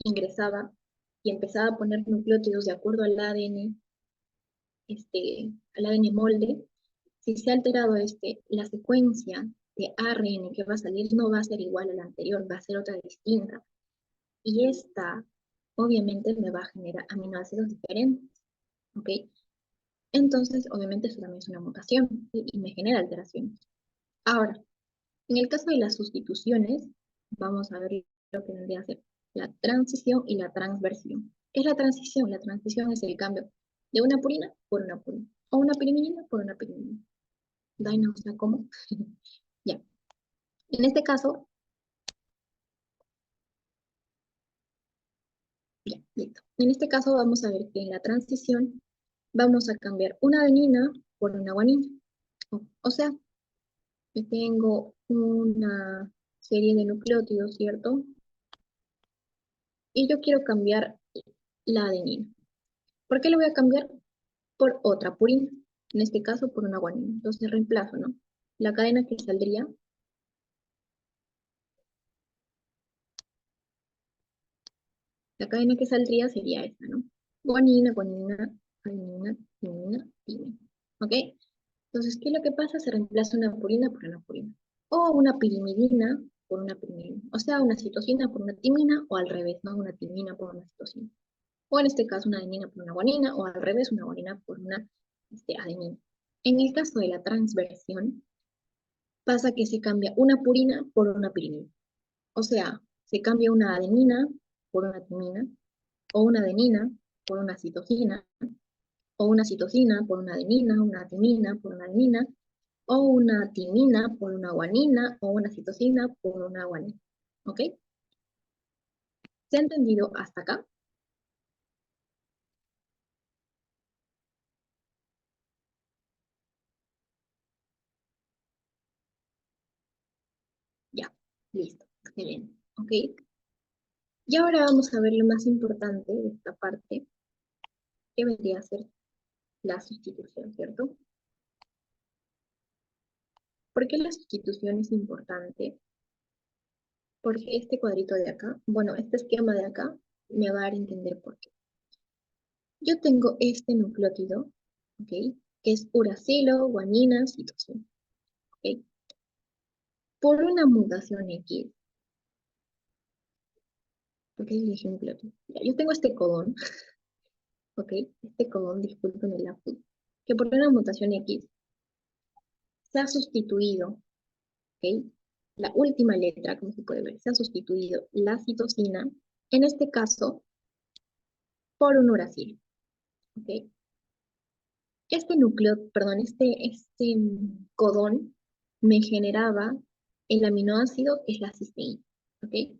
Speaker 1: ingresaba y empezaba a poner nucleótidos de acuerdo al ADN molde? Si se ha alterado la secuencia de ARN que va a salir no va a ser igual a la anterior, va a ser otra distinta. Y esta, obviamente, me va a generar aminoácidos diferentes, ¿ok? Entonces, obviamente, eso también es una mutación y me genera alteraciones. Ahora, en el caso de las sustituciones, vamos a ver lo que vendría a ser la transición y la transversión. ¿Qué es la transición? La transición es el cambio de una purina por una purina, o una pirimidina por una pirimidina. ¿Daina, o sea, cómo? Ya. En este caso, ya, listo. En este caso vamos a ver que en la transición vamos a cambiar una adenina por una guanina. O sea, yo tengo una serie de nucleótidos, ¿cierto? Y yo quiero cambiar la adenina. ¿Por qué lo voy a cambiar? Por otra purina, en este caso por una guanina. Entonces reemplazo, ¿no? La cadena que saldría, la cadena que saldría sería esta, ¿no? Guanina, guanina, adenina, timina, timina. ¿Ok? Entonces, ¿qué es lo que pasa? Se reemplaza una purina por una purina. O una pirimidina por una pirimidina. O sea, una citosina por una timina, o al revés, ¿no? Una timina por una citosina. O en este caso, una adenina por una guanina, o al revés, una guanina por una adenina. En el caso de la transversión, pasa que se cambia una purina por una pirimina. O sea, se cambia una adenina por una timina, o una adenina por una citosina, o una citosina por una timina por una adenina, o una timina por una guanina, o una citosina por una guanina. ¿Ok? ¿Se ha entendido hasta acá? Ya, listo, excelente. ¿Ok? Y ahora vamos a ver lo más importante de esta parte, que vendría a ser la sustitución, ¿cierto? ¿Por qué la sustitución es importante? Porque este cuadrito de acá, bueno, este esquema de acá, me va a dar a entender por qué. Yo tengo este nucleótido, ¿ok? Que es uracilo, guanina, citosina, ¿ok? Por una mutación X, ¿ok? Dije nucleótido. Ya, yo tengo este codón, ¿ok? Este codón, disculpen el lapsus, que por una mutación X se ha sustituido, ¿ok? La última letra, como se puede ver, se ha sustituido la citosina, en este caso, por un uracilo, ¿ok? Este núcleo, perdón, codón me generaba el aminoácido que es la cisteína, ¿ok?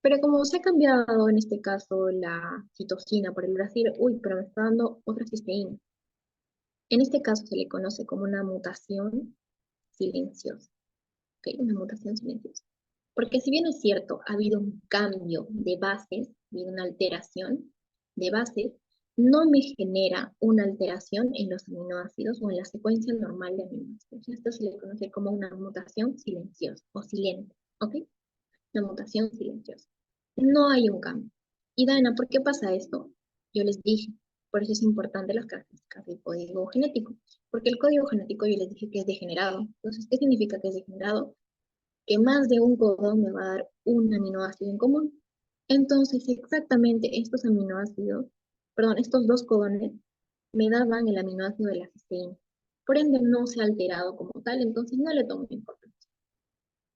Speaker 1: Pero como se ha cambiado en este caso la citosina por el uracilo, uy, pero me está dando otra cisteína. En este caso se le conoce como una mutación silenciosa, ¿ok? Una mutación silenciosa. Porque si bien es cierto, ha habido un cambio de bases, ha habido una alteración de bases, no me genera una alteración en los aminoácidos o en la secuencia normal de aminoácidos. Esto se le conoce como una mutación silenciosa o silente, ¿ok? Una mutación silenciosa. No hay un cambio. Y Dana, ¿por qué pasa esto? Yo les dije, por eso es importante las características del código genético, porque el código genético yo les dije que es degenerado. Entonces, ¿qué significa que es degenerado? Que más de un codón me va a dar un aminoácido en común. Entonces, exactamente estos aminoácidos, perdón, estos dos codones me daban el aminoácido de la cisteína. Por ende, no se ha alterado como tal, entonces no le tomo importancia.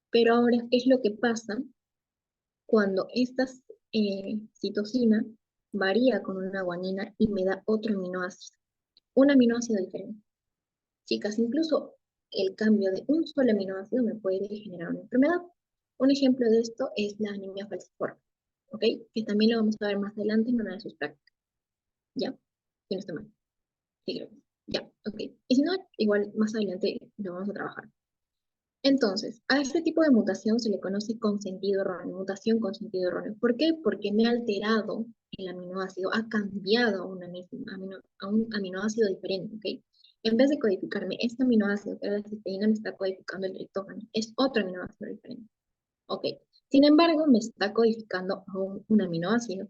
Speaker 1: Pero ahora, ¿qué es lo que pasa cuando esta citosina varía con una guanina y me da otro aminoácido? Un aminoácido diferente. Chicas, incluso el cambio de un solo aminoácido me puede generar una enfermedad. Un ejemplo de esto es la anemia falciforme, ¿ok? Que también lo vamos a ver más adelante en una de sus prácticas, ¿ya? Si no está mal. Sí, creo. Ya, ok. Y si no, igual más adelante lo vamos a trabajar. Entonces, a este tipo de mutación se le conoce con sentido erróneo, mutación con sentido erróneo. ¿Por qué? Porque me ha alterado el aminoácido, ha cambiado a un aminoácido diferente, ¿ok? En vez de codificarme este aminoácido, que era la cisteína, me está codificando el triptófano. Es otro aminoácido diferente, ¿ok? Sin embargo, me está codificando a un aminoácido,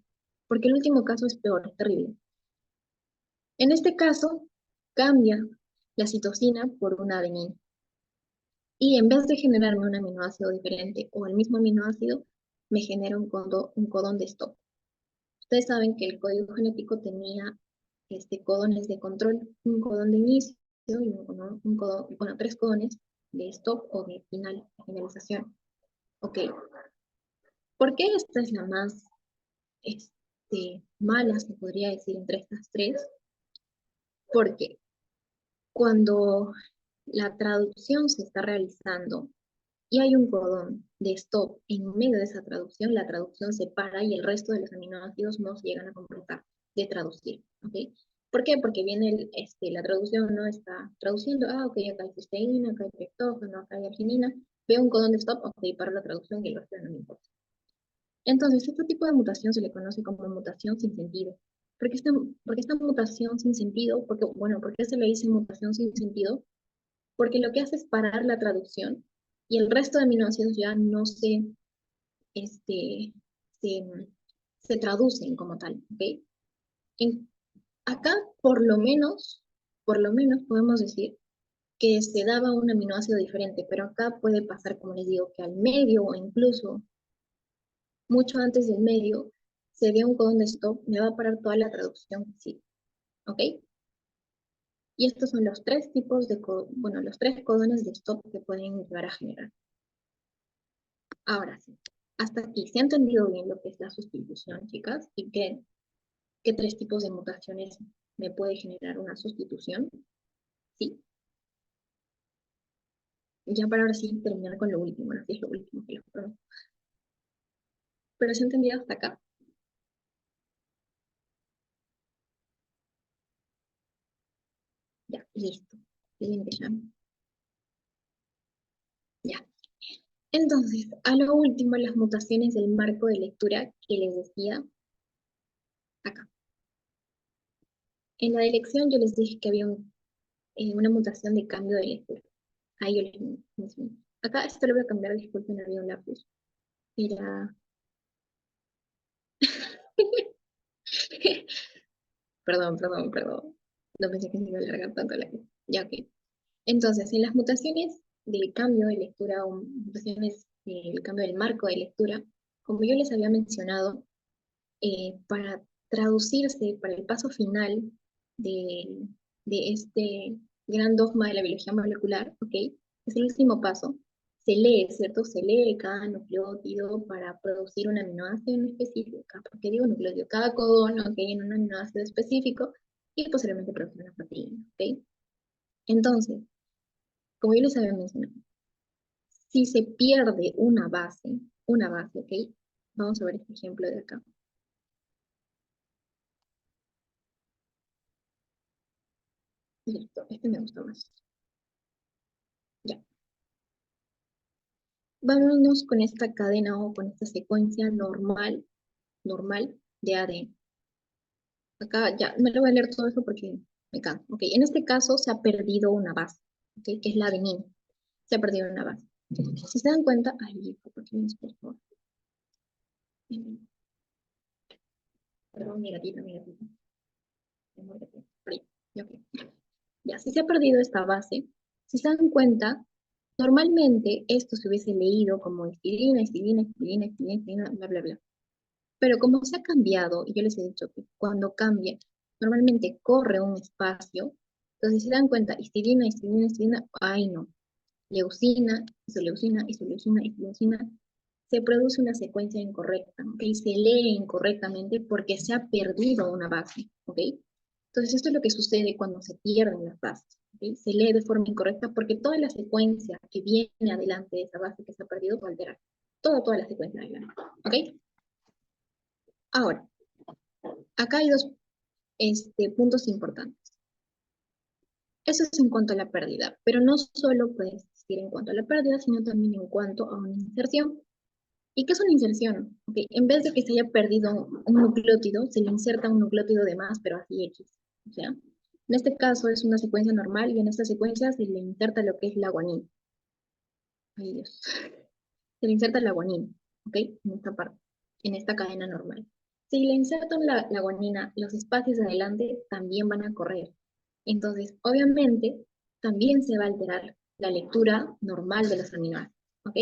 Speaker 1: porque el último caso es peor, es terrible. En este caso, cambia la citosina por una adenina. Y en vez de generarme un aminoácido diferente o el mismo aminoácido, me genera un codón de stop. Ustedes saben que el código genético tenía codones de control, un codón de inicio y un codón, bueno, tres codones de stop o de finalización. Ok, ¿por qué esta es la más mala, se podría decir, entre estas tres? Porque cuando la traducción se está realizando y hay un codón de stop en medio de esa traducción, la traducción se para y el resto de los aminoácidos no se llegan a completar de traducir, ¿ok? ¿Por qué? Porque viene la traducción, no está traduciendo, ok, acá hay cisteína, acá hay triptófano, acá hay arginina, veo un codón de stop, ok, paro la traducción y el resto no me importa. Entonces, este tipo de mutación se le conoce como mutación sin sentido. porque esta mutación sin sentido, porque, bueno, ¿por qué se le dice mutación sin sentido? Porque lo que hace es parar la traducción y el resto de aminoácidos ya no este, se, se traducen como tal, ¿ok? En- Acá, por lo menos podemos decir que se daba un aminoácido diferente, pero acá puede pasar, como les digo, que al medio o incluso mucho antes del medio se dé un codón de stop, me va a parar toda la traducción, sí, ¿ok? Y estos son los tres tipos de, bueno, los tres codones de stop que pueden llegar a generar. Ahora sí, hasta aquí, ¿se ha entendido bien lo que es la sustitución, chicas? ¿Y qué tres tipos de mutaciones me puede generar una sustitución? Sí, ya para ahora sí terminar con lo último, así es lo último que les prometo. Pero ¿se ha entendido hasta acá? Ya, listo. Siguiente ya. Ya. Entonces, a lo último, las mutaciones del marco de lectura que les decía acá. En la dirección yo les dije que había una mutación de cambio de lectura. Ahí yo les mencioné. Acá esto lo voy a cambiar, disculpen, había un lapsus. Era... perdón. No pensé que se iba a alargar tanto la cosa. Ya, ok. Entonces, en las mutaciones del cambio de lectura o mutaciones del cambio del marco de lectura, como yo les había mencionado, para traducirse para el paso final de, de este gran dogma de la biología molecular, ¿ok? Es el último paso. Se lee, ¿cierto? Se lee cada nucleótido para producir un aminoácido en específico. ¿Por qué digo nucleótido? Cada codón, ¿ok? En un aminoácido específico y posteriormente producir una proteína, ¿ok? Entonces, como yo les había mencionado, si se pierde una base, ¿ok? Vamos a ver este ejemplo de acá. Listo, este me gusta más. Ya. Vámonos con esta cadena o con esta secuencia normal de ADN. Acá ya, no le voy a leer todo eso porque me canso. Ok, en este caso se ha perdido una base, ok, que es la adenina. Se ha perdido una base. Si se dan cuenta, ay, ¿por qué me por favor? Perdón, mi gatita. Por ahí. Ya, ok. Ya, si se ha perdido esta base, si se dan cuenta, normalmente esto se hubiese leído como histidina, bla, bla, bla. Pero como se ha cambiado, y yo les he dicho que cuando cambia, normalmente corre un espacio, entonces si se dan cuenta, histidina, ay no, leucina, isoleucina, se produce una secuencia incorrecta, ¿ok? Se lee incorrectamente porque se ha perdido una base, ¿ok? Entonces esto es lo que sucede cuando se pierden las bases, ¿ok? Se lee de forma incorrecta porque toda la secuencia que viene adelante de esa base que se ha perdido va a alterar. Toda la secuencia adelante, ¿ok? Ahora, acá hay dos puntos importantes. Eso es en cuanto a la pérdida, pero no solo puede existir en cuanto a la pérdida, sino también en cuanto a una inserción. ¿Y qué es una inserción? Okay. En vez de que se haya perdido un nucleótido, se le inserta un nucleótido de más, pero así X. O sea, en este caso es una secuencia normal y en esta secuencia se le inserta lo que es la guanina. Ay, Dios. Se le inserta la guanina, ¿ok? En esta parte, en esta cadena normal. Si le insertan la guanina, los espacios de adelante también van a correr. Entonces, obviamente, también se va a alterar la lectura normal de los aminoácidos, ¿ok?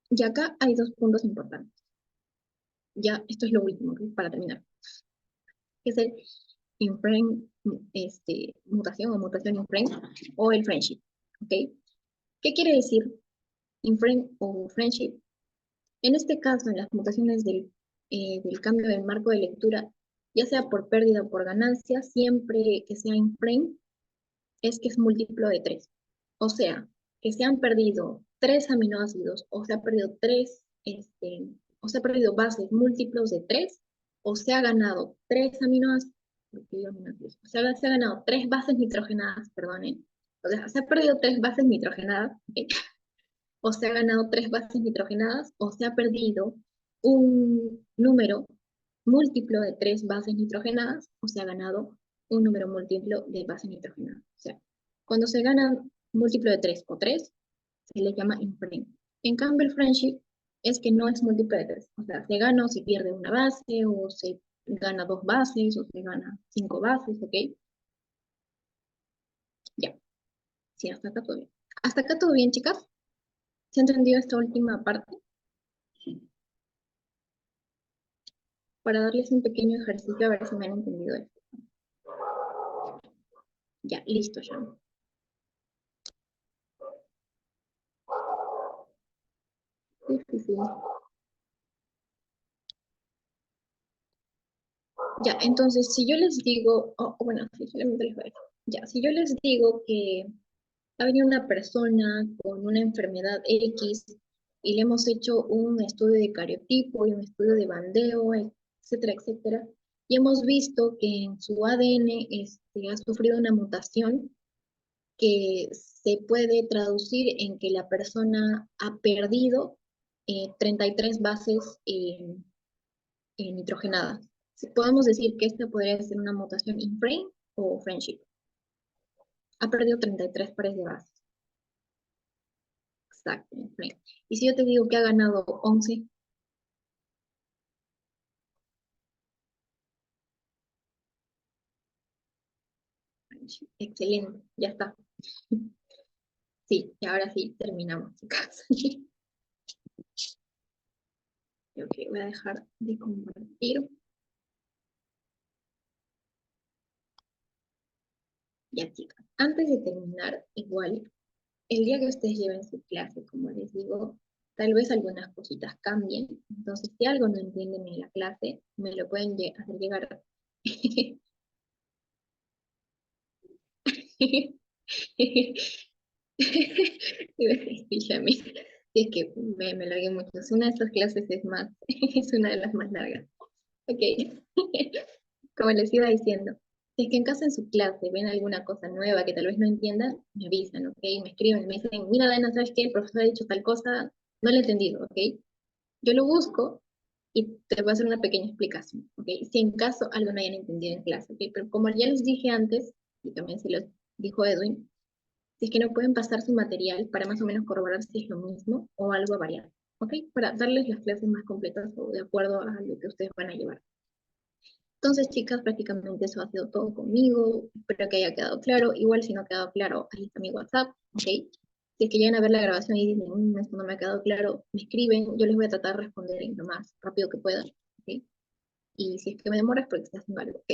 Speaker 1: Y acá hay dos puntos importantes. Ya, esto es lo último, ¿ok? Para terminar. Que es el in-frame, mutación o mutación in-frame o el friendship, ¿ok? ¿Qué quiere decir in-frame o friendship? En este caso, en las mutaciones del cambio del marco de lectura, ya sea por pérdida o por ganancia, siempre que sea in frame, es que es múltiplo de 3. O sea, que se han perdido 3 aminoácidos o se ha perdido o se ha perdido bases múltiplos de 3 o se ha ganado 3 aminoácidos, o sea, se ha ganado 3 bases nitrogenadas, perdonen. O sea, se ha perdido 3 bases nitrogenadas, ¿okay? O se ha ganado 3 bases nitrogenadas, o se ha perdido un número múltiplo de 3 bases nitrogenadas o se ha ganado un número múltiplo de bases nitrogenadas. O sea, cuando se gana múltiplo de 3 o 3, se le llama imprime. En cambio, el friendship es que no es múltiplo de 3. O sea, se gana o se pierde una base, o se gana 2 bases, o se gana 5 bases, ¿ok? Ya, sí, hasta acá todo bien. ¿Hasta acá todo bien, chicas? ¿Se ha entendido esta última parte? Para darles un pequeño ejercicio a ver si me han entendido esto. Ya, listo, ya. Sí, sí, sí. Ya, entonces, si yo les digo, bueno, sí, solamente les voy a decir. Ya, si yo les digo que ha venido una persona con una enfermedad X y le hemos hecho un estudio de cariotipo y un estudio de bandeo, etcétera, etcétera, y hemos visto que en su ADN ha sufrido una mutación que se puede traducir en que la persona ha perdido 33 bases nitrogenadas. Podemos decir que esta podría ser una mutación in frame o friendship. Ha perdido 33 pares de bases. Exacto, in frame. Y si yo te digo que ha ganado 11, excelente, ya está. Sí, y ahora sí, terminamos, chicas. Ok, voy a dejar de compartir. Ya, chicas. Antes de terminar, igual, el día que ustedes lleven su clase, como les digo, tal vez algunas cositas cambien. Entonces, si algo no entienden en la clase, me lo pueden hacer llegar. Sí, Yami. Sí, es que me largué mucho. Una de estas clases es más, es una de las más largas. Ok. Como les iba diciendo, si es que en casa en su clase ven alguna cosa nueva que tal vez no entiendan, me avisan, ¿ok? Me escriben, me dicen, mira, Dana, ¿sabes qué? El profesor ha dicho tal cosa, no lo he entendido, ¿ok? Yo lo busco y te voy a hacer una pequeña explicación, ¿ok? Si en caso algo no hayan entendido en clase, ¿ok? Pero como ya les dije antes, y también se los dijo Edwin, si es que no pueden pasar su material para más o menos corroborar si es lo mismo o algo variado, ¿ok? Para darles las clases más completas o de acuerdo a lo que ustedes van a llevar. Entonces, chicas, prácticamente eso ha sido todo conmigo. Espero que haya quedado claro. Igual si no ha quedado claro, ahí está mi WhatsApp, ¿ok? Si es que llegan a ver la grabación y dicen, esto no me ha quedado claro, me escriben, yo les voy a tratar de responder en lo más rápido que pueda, ¿ok? Y si es que me demora es porque estoy haciendo algo, ¿ok?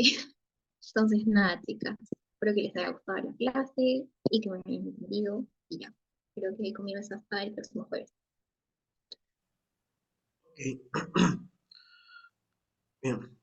Speaker 1: Entonces, nada, chicas, espero que les haya gustado la clase y que me hayan entendido y ya. Creo que conmigo es hasta el próximo jueves.
Speaker 3: Ok. Bien.